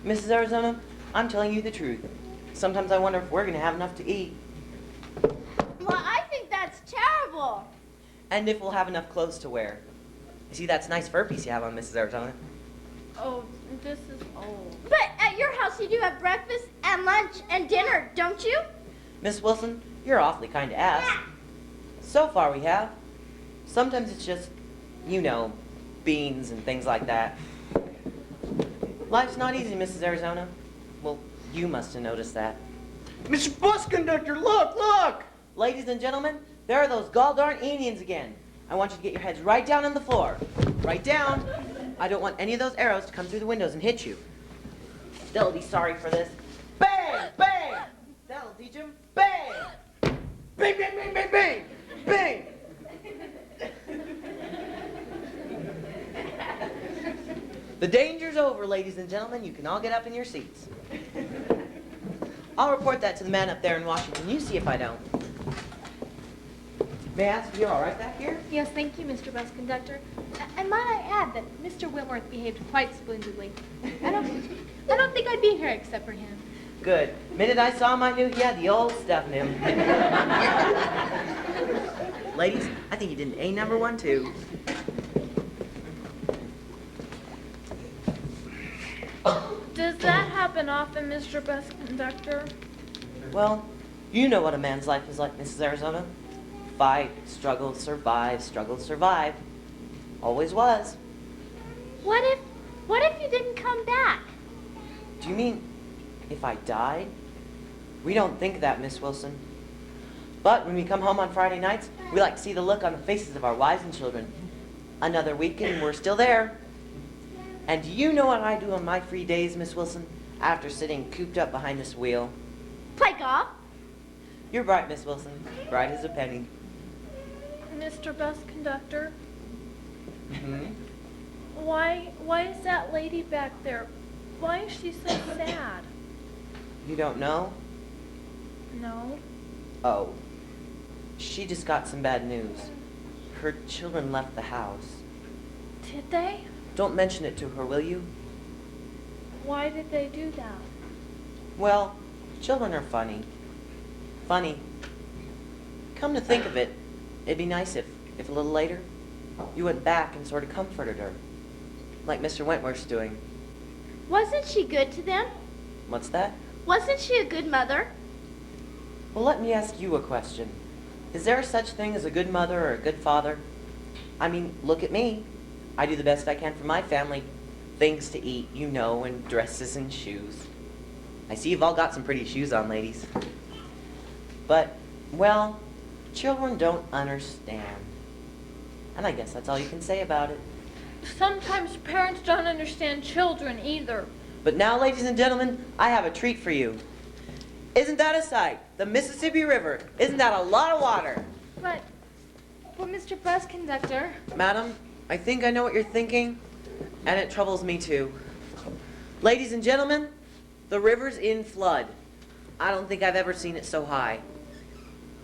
Mrs. Arizona, I'm telling you the truth. Sometimes I wonder if we're going to have enough to eat. Well, I think that's terrible. And if we'll have enough clothes to wear. You see, that's nice fur piece you have on, Mrs. Arizona. Oh, this is old. But at your house you do have breakfast and lunch and dinner, don't you? Miss Wilson, you're awfully kind to ask. So far we have. Sometimes it's just, you know, beans and things like that. Life's not easy, Mrs. Arizona. Well, you must have noticed that. Mr. Bus Conductor, look, look! Ladies and gentlemen, there are those gall-darn Indians again. I want you to get your heads right down on the floor. Right down. I don't want any of those arrows to come through the windows and hit you. They'll be sorry for this. Bang! Bang! That'll teach them. Bang! Bang, bang, bang, bang, bang! Bang! The danger's over, ladies and gentlemen. You can all get up in your seats. I'll report that to the man up there in Washington. You see if I don't. May I ask if you're all right back here? Yes, thank you, Mr. Bus Conductor. And might I add that Mr. Whitworth behaved quite splendidly. I don't think I'd be here except for him. Good. Minute I saw him, I knew he had the old stuff in him. Ladies, I think you did an A number one, too. Does that happen often, Mr. Bus Conductor? Well, you know what a man's life is like, Mrs. Arizona. Fight, struggle, survive, struggle, survive. Always was. What if you didn't come back? Do you mean if I died? We don't think that, Miss Wilson. But when we come home on Friday nights, we like to see the look on the faces of our wives and children. Another week and we're still there. And do you know what I do on my free days, Miss Wilson, after sitting cooped up behind this wheel? Play golf. You're bright, Miss Wilson. Bright as a penny. Mr. Bus Conductor, Mm-hmm. why is that lady back there? Why is she so sad? You don't know? No. Oh. She just got some bad news. Her children left the house. Did they? Don't mention it to her, will you? Why did they do that? Well, children are funny. Funny. Come to think of it, it'd be nice if a little later, you went back and sort of comforted her. Like Mr. Wentworth's doing. Wasn't she good to them? What's that? Wasn't she a good mother? Well, let me ask you a question. Is there such thing as a good mother or a good father? I mean, look at me. I do the best I can for my family. Things to eat, you know, and dresses and shoes. I see you've all got some pretty shoes on, ladies. But, well, children don't understand. And I guess that's all you can say about it. Sometimes parents don't understand children either. But now, ladies and gentlemen, I have a treat for you. Isn't that a sight? The Mississippi River. Isn't that a lot of water? But Mr. Bus Conductor, Madam, I think I know what you're thinking, and it troubles me too. Ladies and gentlemen, the river's in flood. I don't think I've ever seen it so high.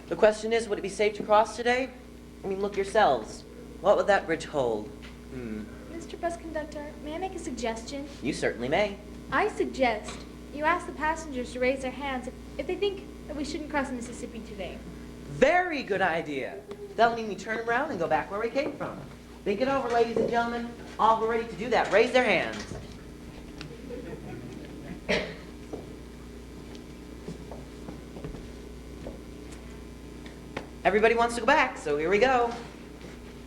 The question is, would it be safe to cross today? I mean, look yourselves. What would that bridge hold? Mr. Bus Conductor, may I make a suggestion? You certainly may. I suggest you ask the passengers to raise their hands if they think that we shouldn't cross the Mississippi today. Very good idea. That'll mean we turn around and go back where we came from. Think it over, ladies and gentlemen. All who are ready to do that, raise their hands. Everybody wants to go back, so here we go.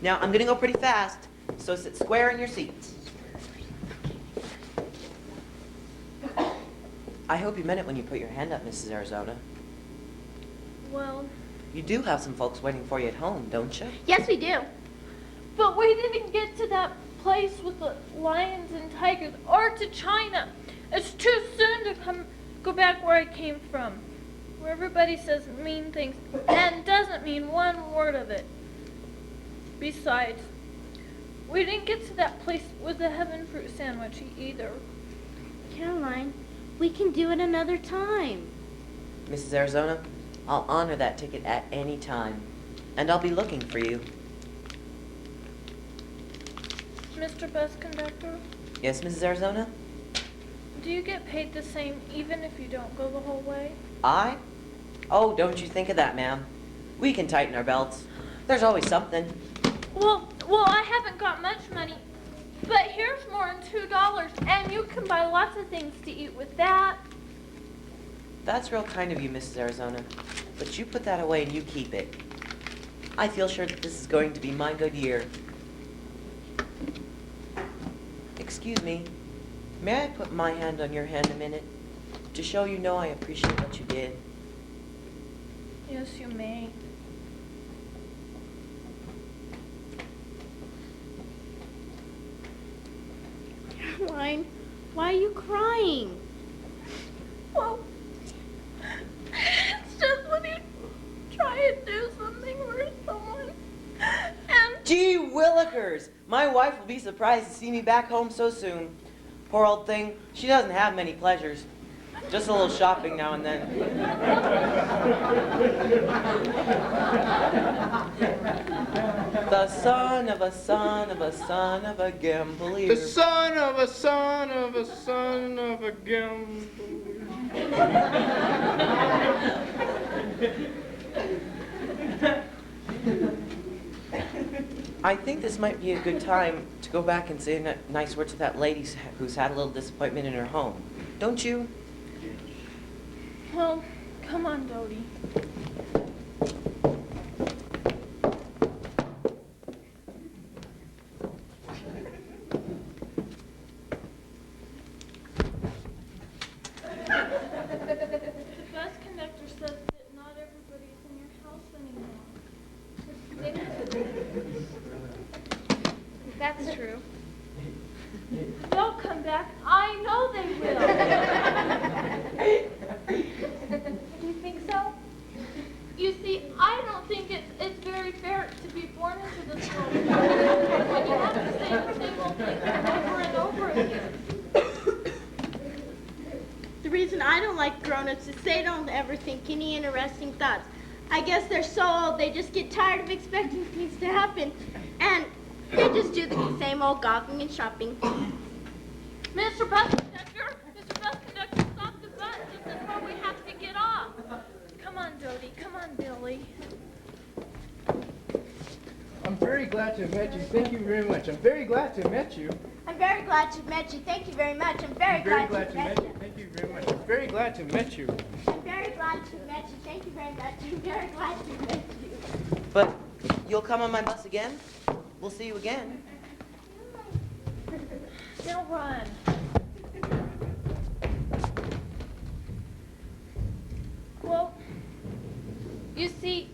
Now, I'm going to go pretty fast, so sit square in your seats. I hope you meant it when you put your hand up, Mrs. Arizona. Well, You do have some folks waiting for you at home, don't you? Yes, we do. but we didn't get to that place with the lions and tigers or to China. It's too soon to go back where I came from, where everybody says mean things and doesn't mean one word of it. Besides, we didn't get to that place with the heaven fruit sandwich either. Caroline, we can do it another time. Mrs. Arizona, I'll honor that ticket at any time, and I'll be looking for you. Mr. Bus Conductor, Yes, Mrs. Arizona? do you get paid the same even if you don't go the whole way? I? Oh, don't you think of that, ma'am. We can tighten our belts. There's always something. Well, I haven't got much money, but here's more than $2, and you can buy lots of things to eat with that. That's real kind of you, Mrs. Arizona. But you put that away and you keep it. I feel sure that this is going to be my good year. Excuse me. May I put my hand on your hand a minute? To show you know I appreciate what you did. Yes, you may. Caroline, why are you crying? Well, it's just when you try and do something for someone, and Do Gee willikers! My wife will be surprised to see me back home so soon. Poor old thing, she doesn't have many pleasures. Just a little shopping now and then. The son of a son of a son of a gambler. The son of a son of a son of a gambler. I think this might be a good time to go back and say a nice word to that lady who's had a little disappointment in her home. Don't you? Well, come on, Dodie. The bus conductor says that not everybody's in your house anymore. That's true. They'll come back. I know they will. Do you think so? You see, I don't think it's very fair to be born into this world when you have to say the same old thing over and over again. The reason I don't like grown-ups is they don't ever think any interesting thoughts. I guess they're so old they just get tired of expecting things to happen. And they just do the same old gawking and shopping. Mr. Bus Conductor, stop the bus. This is where we have to get off. Come on, Dodie. Come on, Billy. I'm very glad to have met you. Thank you very much. I'm very glad to have met you. I'm very glad to have met you. Thank you very much. I'm very glad to have met you. Thank you very much. I'm very glad to have met you. I'm very glad to have met you. Thank you very much. I'm very glad to have met you. But you'll come on my bus again? We'll see you again. Don't run. Well, you see,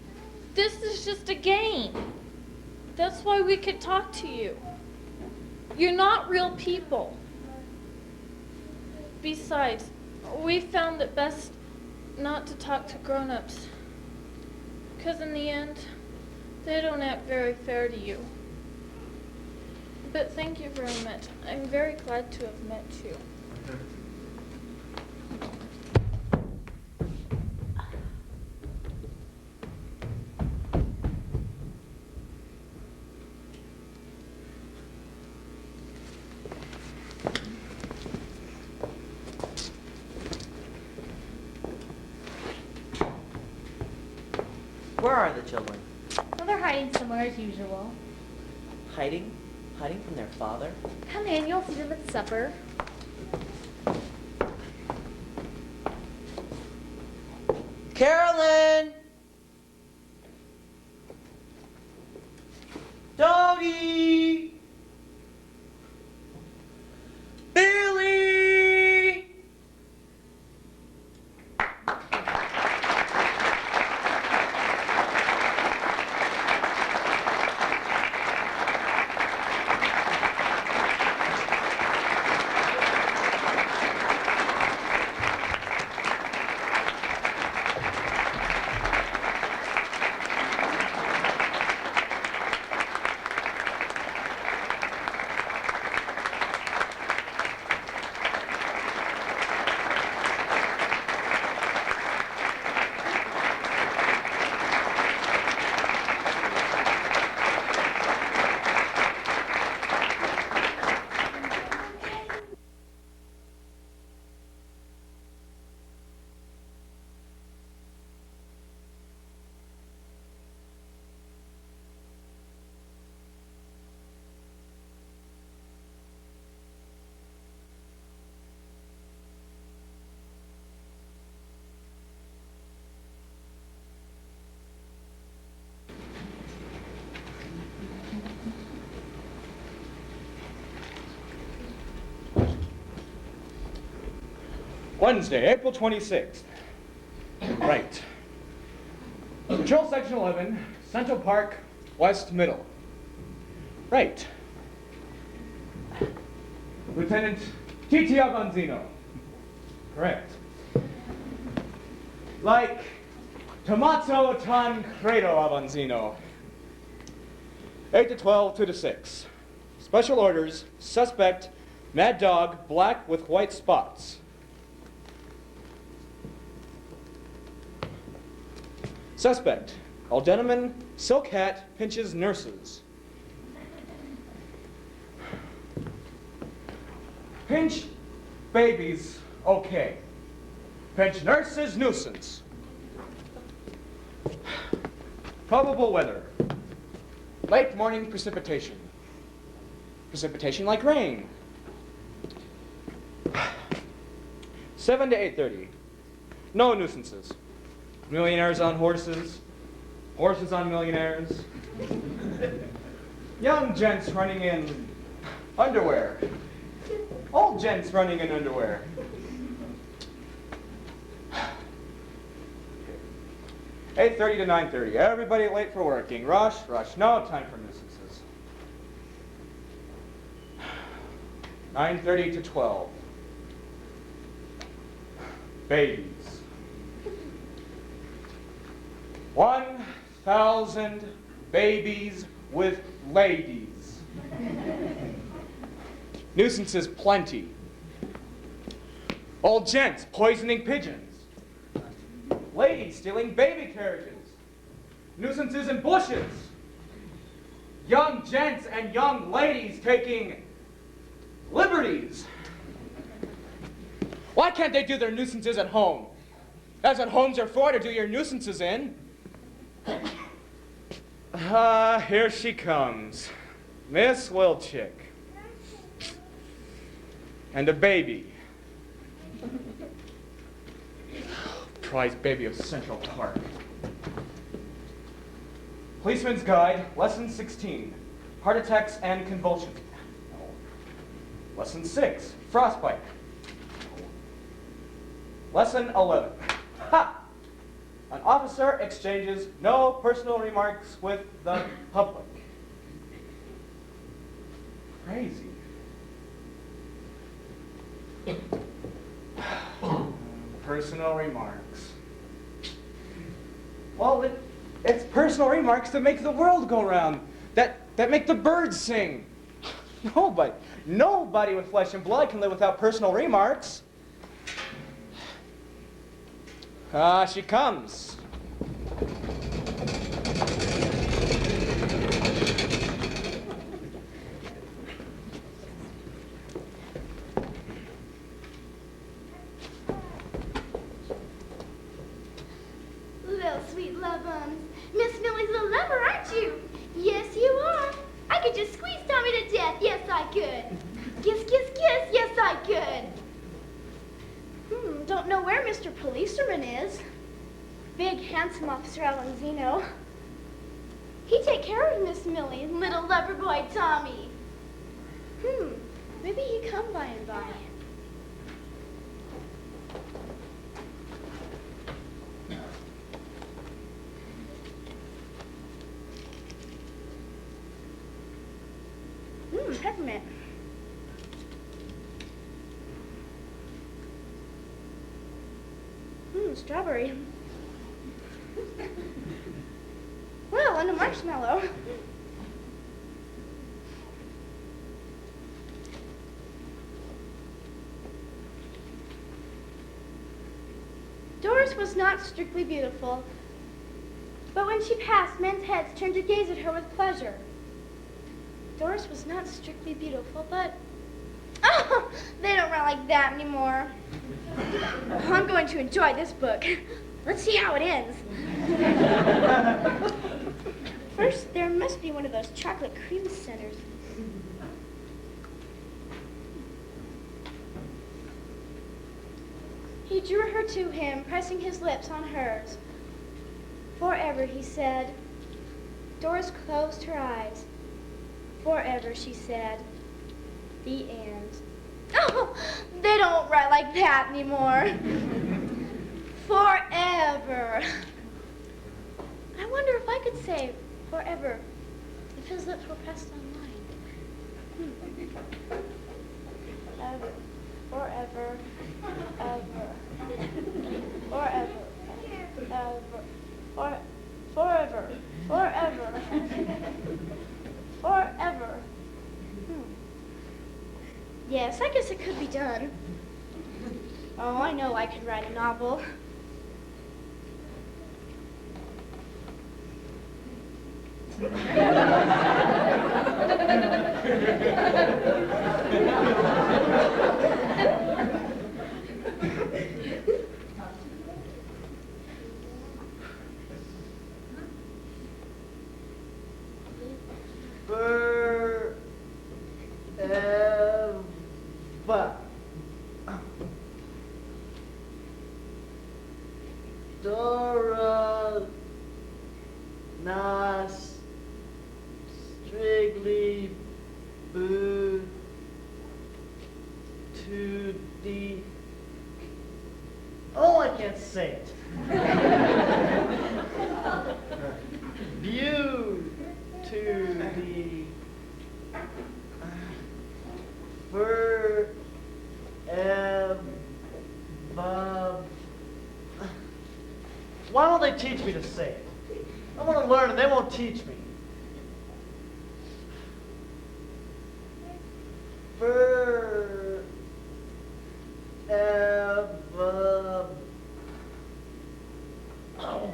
this is just a game. That's why we could talk to you. You're not real people. Besides, we found it best not to talk to grown-ups. Because in the end, they don't act very fair to you. But thank you very much. I'm very glad to have met you. Where are the children? Well, they're hiding somewhere as usual. Hiding? Hiding from their father? Come in, you'll see them at supper. Carolyn! Dodie! Billy! Wednesday, April 26th. Right. Patrol Section 11, Central Park, West Middle. Right. Lieutenant Titi Avanzino. Correct. Like Tommaso Tancredo Avanzino. 8 to 12, 2 to 6. Special orders, suspect, mad dog, black with white spots. Suspect, old gentleman, silk hat, pinches nurses. Pinch babies, okay. Pinch nurses, nuisance. Probable weather. Late morning precipitation. Precipitation like rain. 7 to 8:30. No nuisances. Millionaires on horses. Horses on millionaires. Young gents running in underwear. Old gents running in underwear. 8:30 to 9:30. Everybody late for working. Rush, rush. No time for nuisances. 9:30 to 12. Babies. 1,000 babies with ladies. Nuisances plenty. Old gents poisoning pigeons. Ladies stealing baby carriages. Nuisances in bushes. Young gents and young ladies taking liberties. Why can't they do their nuisances at home? That's what homes are for, to do your nuisances in. Here she comes. Miss Wilchick. And a baby. Prize baby of Central Park. Policeman's Guide, Lesson 16. Heart attacks and convulsions. Lesson 6. Frostbite. Lesson 11. Ha! An officer exchanges no personal remarks with the public. Crazy. Personal remarks. Well, it's personal remarks that make the world go round, that make the birds sing. Nobody with flesh and blood can live without personal remarks. She comes. Little sweet love buns. Miss Millie's a lover, aren't you? Yes, you are. I could just squeeze Tommy to death. Yes, I could. Kiss, kiss, kiss. Yes, I could. Don't know where Mr. Policeman is. Big, handsome Officer Alonzino. He take care of Miss Millie, little lover boy Tommy. Maybe he come by and by. Peppermint. Strawberry. Well, and a marshmallow. Doris was not strictly beautiful, but when she passed, men's heads turned to gaze at her with pleasure. Doris was not strictly beautiful, but... Oh, they don't write like that anymore. I'm going to enjoy this book. Let's see how it ends. First, there must be one of those chocolate cream centers. He drew her to him, pressing his lips on hers. Forever, he said. Doris closed her eyes. Forever, she said. The end. Oh, they don't write like that anymore. Forever. I wonder if I could say forever if his lips were pressed on mine. Ever. Forever. Ever. Forever. Ever. Forever. Forever. I guess it could be done. Oh, I know I could write a novel. Forever. Dora Nas Strigly Boo to the I can't say it. View to the forever. Why don't they teach me to say it? I want to learn and they won't teach me. Forever. Oh.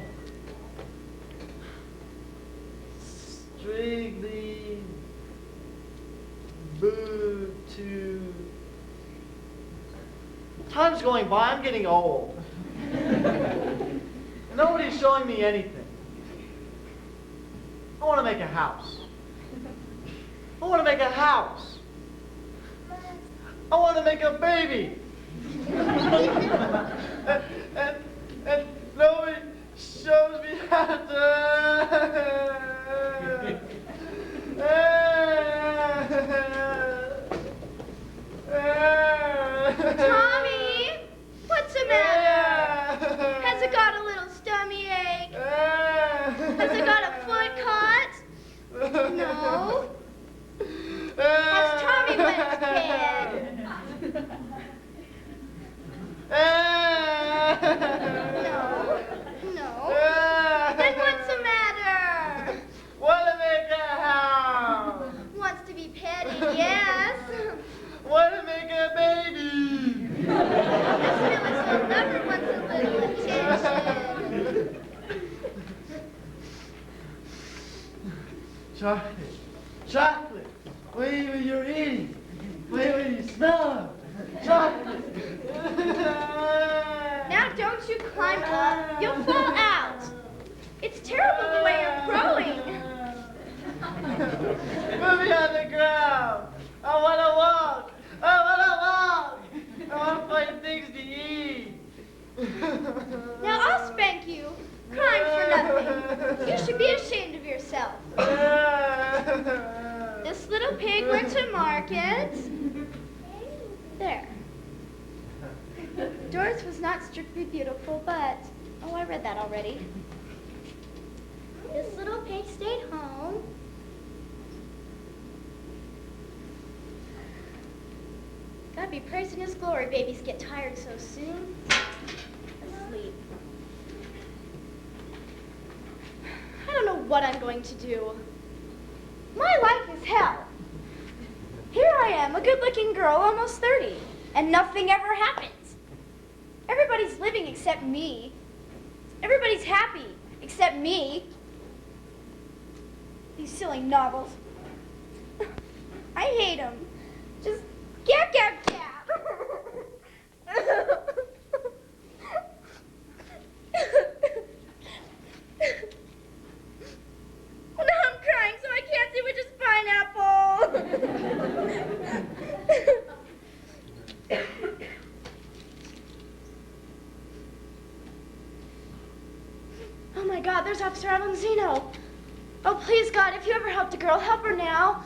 Strictly boo to. Time's going by, I'm getting old. Nobody's showing me anything. I want to make a house. I want to make a house. I want to make a baby. and nobody shows me how to. Tommy, what's the matter? Has it got a little stomach ache? Has it got a foot caught? No. Has Tommy wet his bed? No. No. Then what's the matter? Want to make a house. Wants to be petted, yes. Want to make a baby. This Phyllis never wants a little attention. Chocolate. Chocolate. Wait when you're eating. Wait when you smell them. Chocolate. Now don't you climb up. You'll fall out. It's terrible the way you're growing. Put me on the ground. I want to walk. I want to find things to eat. Now I'll spank you. Crying for nothing. You should be ashamed of yourself. This little pig went to market. There. Doris was not strictly beautiful, but... Oh, I read that already. This little pig stayed home. God be praised in his glory, babies get tired so soon. Asleep. I don't know what I'm going to do. My life is hell. Here I am, a good-looking girl, almost 30, and nothing ever happens. Everybody's living except me. Everybody's happy except me. These silly novels. I hate them. Just gap, gap, gap. Now I'm crying so I can't see which is pineapple. Oh my God, there's Officer Avanzino. Oh, please, God, if you ever helped a girl, help her now.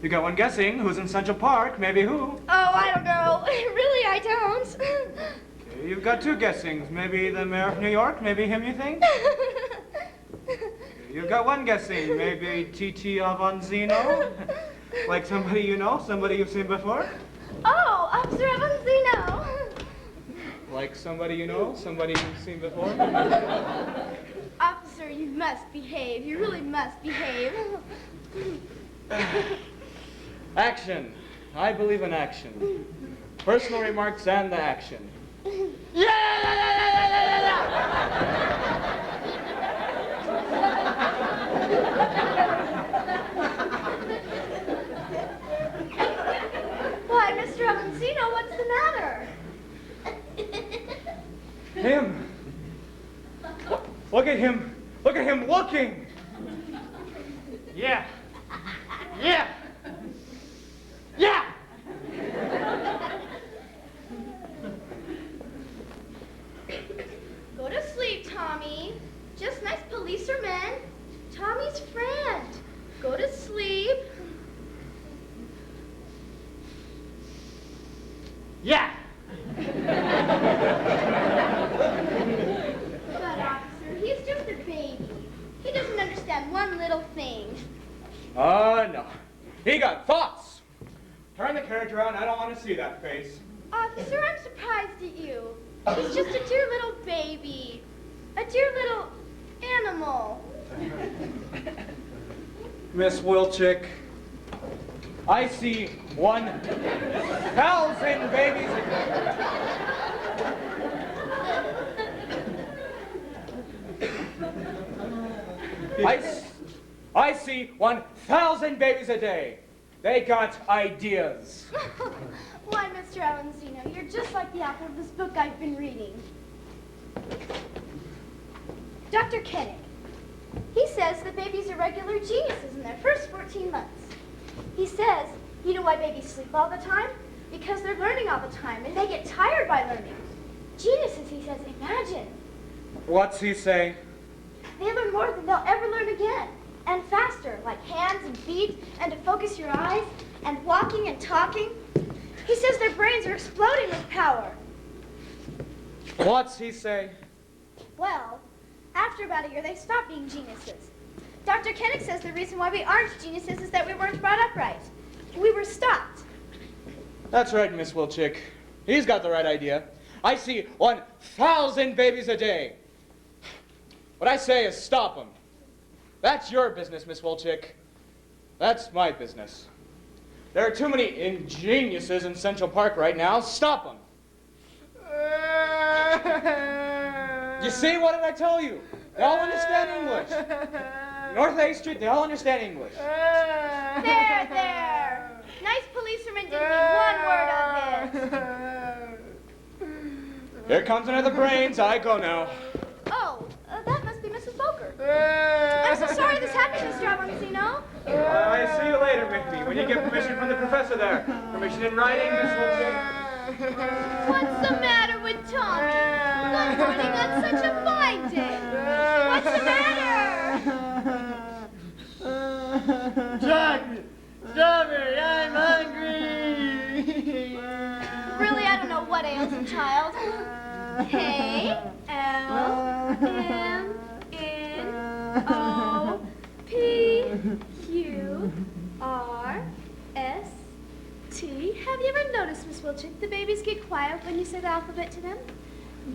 You got one guessing who's in Central Park, maybe who? Oh, I don't know. Really, I don't. Okay, you've got two guessings. Maybe the mayor of New York, maybe him, you think? You've got one guessing. Maybe Titi Avanzino? Like somebody you know, somebody you've seen before? Oh, Officer Avanzino. Like somebody you know, somebody you've seen before? Officer, you must behave. You really must behave. Action. I believe in action. Personal remarks and the action. Why, Mr. Avanzino, what's the matter? Him. Look at him. Look at him looking. Yeah. Yeah. Yeah. Go to sleep, Tommy. Just nice policeman. Tommy's friend. Go to sleep. Yeah. But, officer, he's just a baby. He doesn't understand one little thing. No. He got thoughts. Turn the carriage around. I don't want to see that face. Officer, I'm surprised at you. He's just a dear little baby. A dear little animal. Miss Wilczyk, I see 1,000 babies. I see 1,000 babies a day. They got ideas. Why, Mr. Avanzino, you're just like the author of this book I've been reading. Dr. Koenig. He says that babies are regular geniuses in their first 14 months. He says, you know why babies sleep all the time? Because they're learning all the time, and they get tired by learning. Geniuses, he says, imagine. What's he say? They learn more than they'll ever learn again. And faster, like hands and feet, and to focus your eyes, and walking and talking. He says their brains are exploding with power. What's he say? Well, after about a year, they stop being geniuses. Dr. Koenig says the reason why we aren't geniuses is that we weren't brought up right. We were stopped. That's right, Miss Wilczyk. He's got the right idea. I see 1,000 babies a day. What I say is stop them. That's your business, Miss Wilczyk. That's my business. There are too many ingeniuses in Central Park right now. Stop them. You see, what did I tell you? They all understand English. North A Street, they all understand English. There. Nice policeman didn't mean one word of it. Here comes another brains. I go now. Oh, that must be Mrs. Boker. I'm so sorry this happened, Mr. Avanzino. I see you later, maybe, when you get permission from the professor there. Permission in writing, Miss Wilczyk. What's the matter with Tommy? Good morning on such a fine day. What's the matter? Strawberry, I'm hungry. Really, I don't know what ails a child. K-L-M-N-O-P-Q-R-S-T. Have you ever noticed, Miss Wilczyk, the babies get quiet when you say the alphabet to them?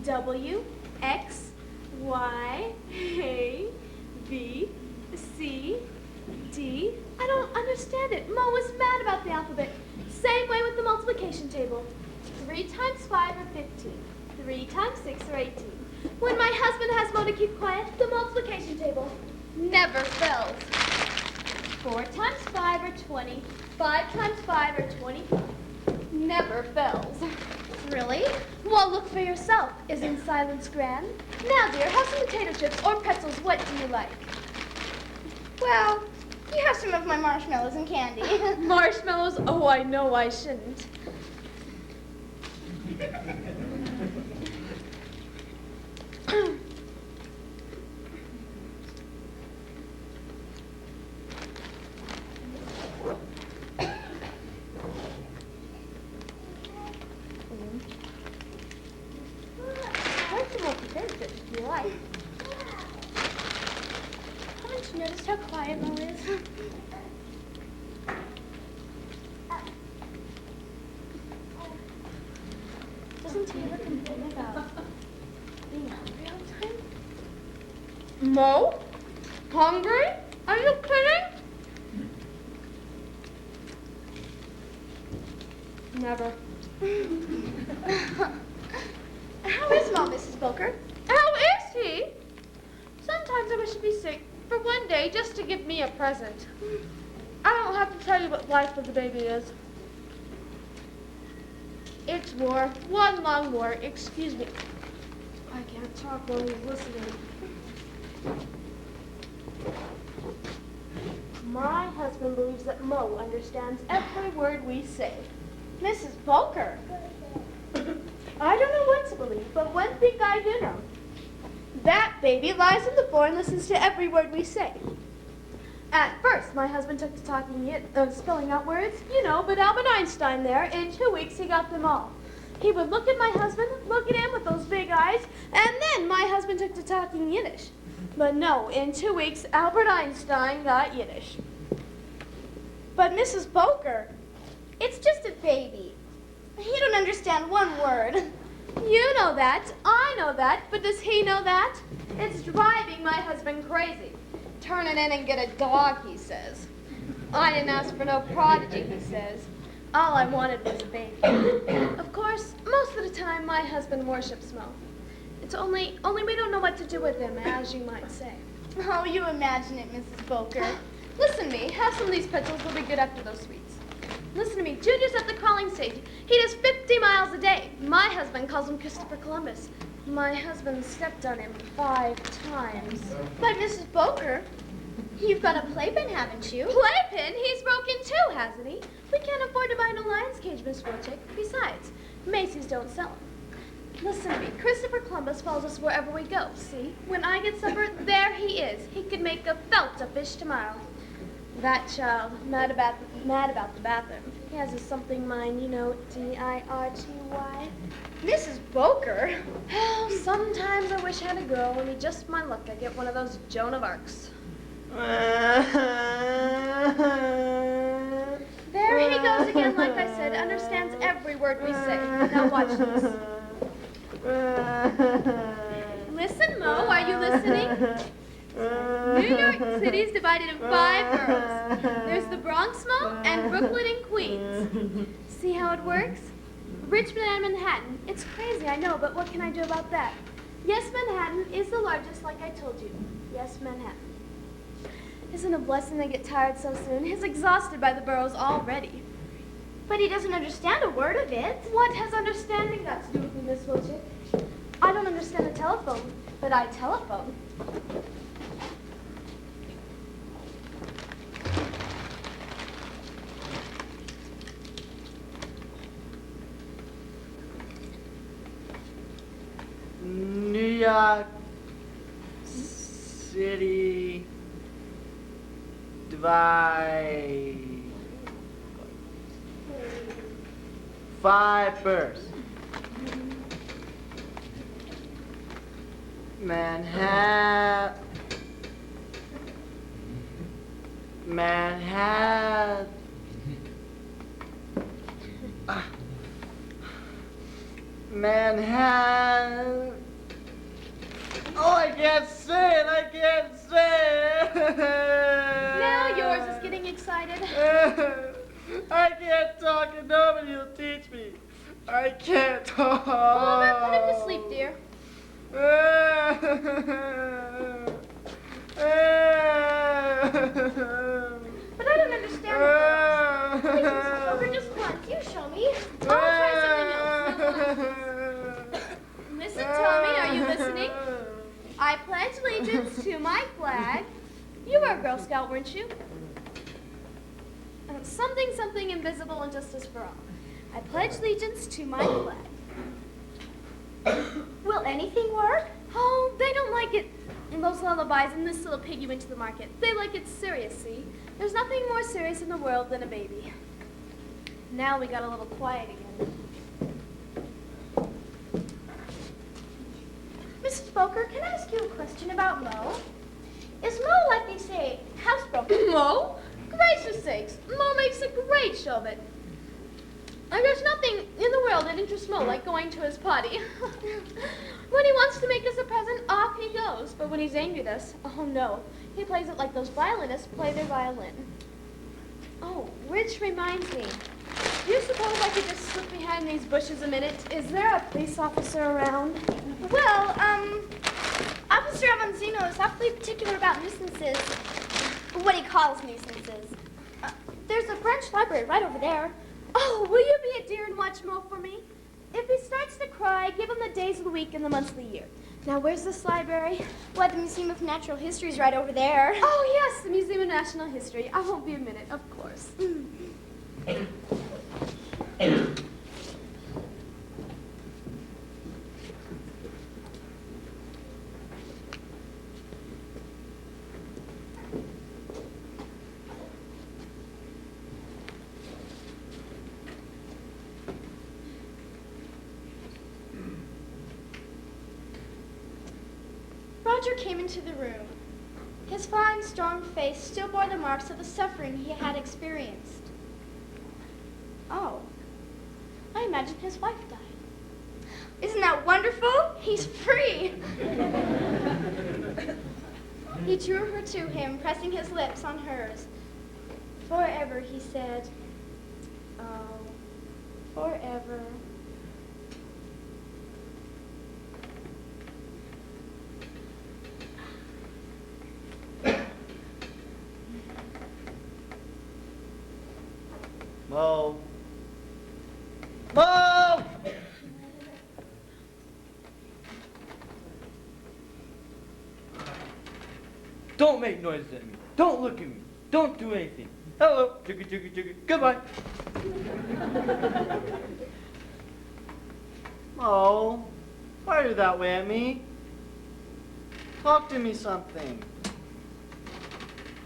W, X, Y, A, B, C, D. I don't understand it. Mo was mad about the alphabet. Same way with the multiplication table. 3 times 5 are 15. 3 times 6 are 18. When my husband has Mo to keep quiet, the multiplication table never fails. 4 times 5 are 20. 5 times 5 are 20. Never fails. Really? Well, look for yourself. Isn't silence grand? Now, dear, have some potato chips or pretzels. What do you like? Well, you have some of my marshmallows and candy. Marshmallows? Oh, I know I shouldn't. it if you like. Haven't you noticed how quiet Mo is? Doesn't he ever complain about being hungry all the time? Mo? Hungry? Are you kidding? Never. How is Mom, Mrs. Booker? How is he? Sometimes I wish he'd be sick for one day just to give me a present. I don't have to tell you what life with a baby is. It's war. One long war. Excuse me. I can't talk while he's listening. My husband believes that Mo understands every word we say. Mrs. Booker. I don't know what to believe, but one thing I do know. That baby lies on the floor and listens to every word we say. At first, my husband took to spelling out words, but Albert Einstein there, in 2 weeks he got them all. He would look at my husband, look at him with those big eyes, and then my husband took to talking Yiddish. But no, in 2 weeks, Albert Einstein got Yiddish. But Mrs. Booker, It's just a baby. He don't understand one word. you know that, I know that, but does he know that? It's driving my husband crazy. Turn it in and get a dog, he says. I didn't ask for no prodigy, he says. All I wanted was a baby. Of course, most of the time my husband worships Mo. It's only we don't know what to do with him, as you might say. Oh, you imagine it, Mrs. Booker. Listen to me, have some of these pretzels, will be good after those sweets. Listen to me, Junior's at the crawling stage. He does 50 miles a day. My husband calls him Christopher Columbus. My husband stepped on him 5 times. But Mrs. Booker, you've got a playpen, haven't you? Playpen? He's broken too, hasn't he? We can't afford to buy no lion's cage, Miss Wilchick. Besides, Macy's don't sell them. Listen to me, Christopher Columbus follows us wherever we go, see? When I get supper, there he is. He could make a felt of fish tomorrow. That child, mad about the bathroom. He has a something mind, D-I-R-T-Y. Mrs. Booker? Oh, sometimes I wish I had a girl, and just my luck, I get one of those Joan of Arcs. There he goes again, like I said, understands every word we say. Now watch this. Listen, Mo, are you listening? New York City's divided in 5 boroughs. There's the Bronx, Mo, and Brooklyn and Queens. See how it works? Richmond and Manhattan. It's crazy, I know, but what can I do about that? Yes, Manhattan is the largest, like I told you. Yes, Manhattan. Isn't it a blessing they get tired so soon? He's exhausted by the boroughs already. But he doesn't understand a word of it. What has understanding got to do with me, Miss Wilchick? I don't understand the telephone, but I telephone. New York City divide 5 boroughs. Manhattan. Oh, I can't say it. Now yours is getting excited. I can't talk and nobody will teach me. I can't talk. Well, then put him to sleep, dear. But I don't understand the boroughs. Please, Mrs. Booker, just once. You show me. I'll try something else. Listen, Tommy, are you listening? I pledge allegiance to my flag. You were a Girl Scout, weren't you? Something invisible and justice for all. I pledge allegiance to my flag. Will anything work? Oh, they don't like it. And those lullabies and this little pig you went to the market. They like it serious, see? There's nothing more serious in the world than a baby. Now we got a little quiet again. Mrs. Spoker, can I ask you a question about Mo? Is Mo, like they say, housebroken? Mo? Gracious sakes, Mo makes a great show of it. And there's nothing in the world that interests Mo like going to his potty. When he wants to make us a present, off he goes. But when he's angry at us, oh no, he plays it like those violinists play their violin. Oh, which reminds me, do you suppose I could just slip behind these bushes a minute? Is there a police officer around? Well, Officer Avanzino is awfully particular about nuisances. What he calls nuisances. There's a French library right over there. Oh, will you be a dear and watch Mo for me? If he starts to cry, give him the days of the week and the months of the year. Now, where's this library? Well, the Museum of Natural History is right over there. Oh, yes, the Museum of National History. I won't be a minute, of course. Roger came into the room. His fine, strong face still bore the marks of the suffering he had experienced. Oh, I imagine his wife died. Isn't that wonderful? He's free. He drew her to him, pressing his lips on hers. Forever, he said. Oh, forever. Mo. Mo! Don't make noises at me. Don't look at me. Don't do anything. Hello. Chugga, chugga, chugga. Goodbye. Mo, why are you that way at me? Talk to me something.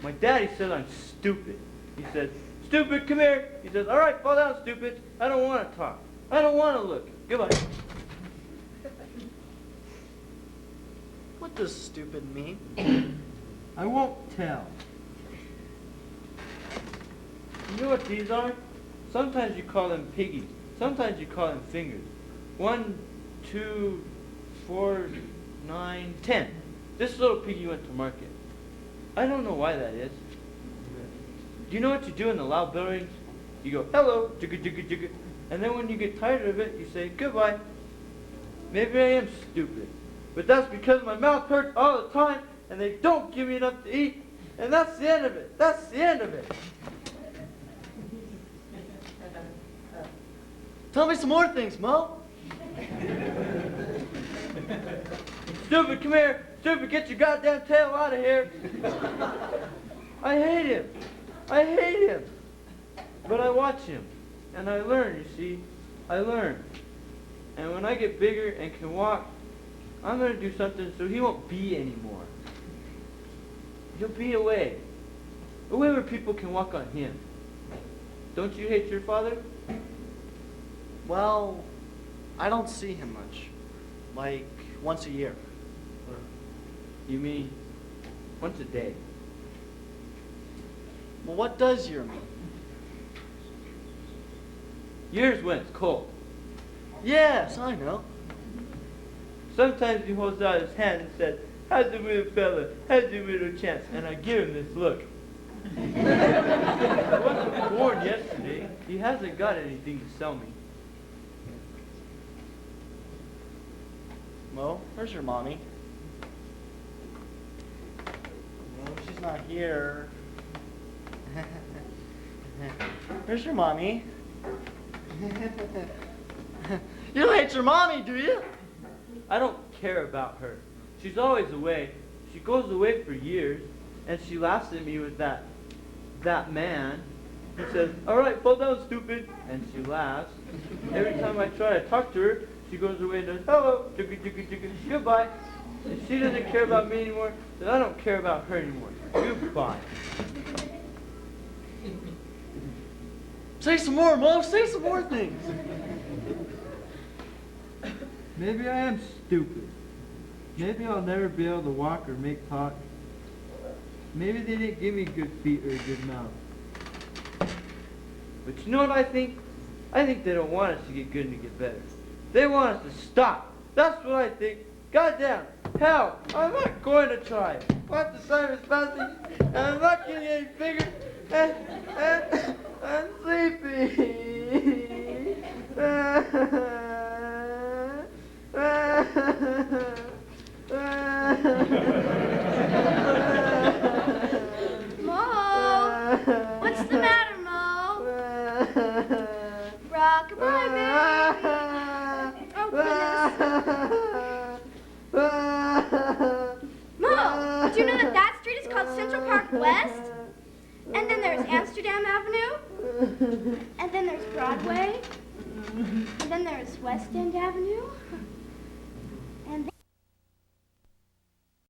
My daddy said I'm stupid. He said, stupid, come here. He says, all right, fall down, stupid. I don't want to talk. I don't want to look. Goodbye. What does stupid mean? I won't tell. You know what these are? Sometimes you call them piggies. Sometimes you call them fingers. 1, 2, 4, 9, 10. This little piggy went to market. I don't know why that is. Do you know what you do in the loud bell rings? You go, hello, jigga, jigga, jigga. And then when you get tired of it, you say, goodbye. Maybe I am stupid. But that's because my mouth hurts all the time, and they don't give me enough to eat. And that's the end of it. That's the end of it. Tell me some more things, Mo. Stupid, come here. Stupid, get your goddamn tail out of here. I hate him. I hate him. But I watch him. And I learn, you see. I learn. And when I get bigger and can walk, I'm going to do something so he won't be anymore. He'll be away. Away where people can walk on him. Don't you hate your father? Well, I don't see him much. Like, once a year. You mean once a day? Well, what does year mean? Years when it's cold. Yes, I know. Sometimes he holds out his hand and says, how's the little fella? How's the little chance? And I give him this look. I wasn't born yesterday. He hasn't got anything to sell me. Mo, where's your mommy? No, she's not here. Where's your mommy? You don't hate your mommy, do you? I don't care about her. She's always away. She goes away for years, and she laughs at me with that man. He says, all right, fall down, stupid. And she laughs. Every time I try to talk to her, she goes away and does, hello, jigga, jigga, jigga, goodbye. If she doesn't care about me anymore, then I don't care about her anymore. Goodbye. Say some more, Mo. Say some more things. Maybe I am stupid. Maybe I'll never be able to walk or make talk. Maybe they didn't give me good feet or a good mouth. But you know what I think? I think they don't want us to get good and to get better. They want us to stop. That's what I think. Goddamn. Hell, I'm not going to try. Once the time is passing, and I'm not getting any bigger, and I'm sleepy. Mo, what's the matter, Mo? Rock-a-bye, baby. Oh, goodness. Mo, do you know that that street is called Central Park West? And then there's Amsterdam Avenue. And then there's Broadway. And then there's West End Avenue.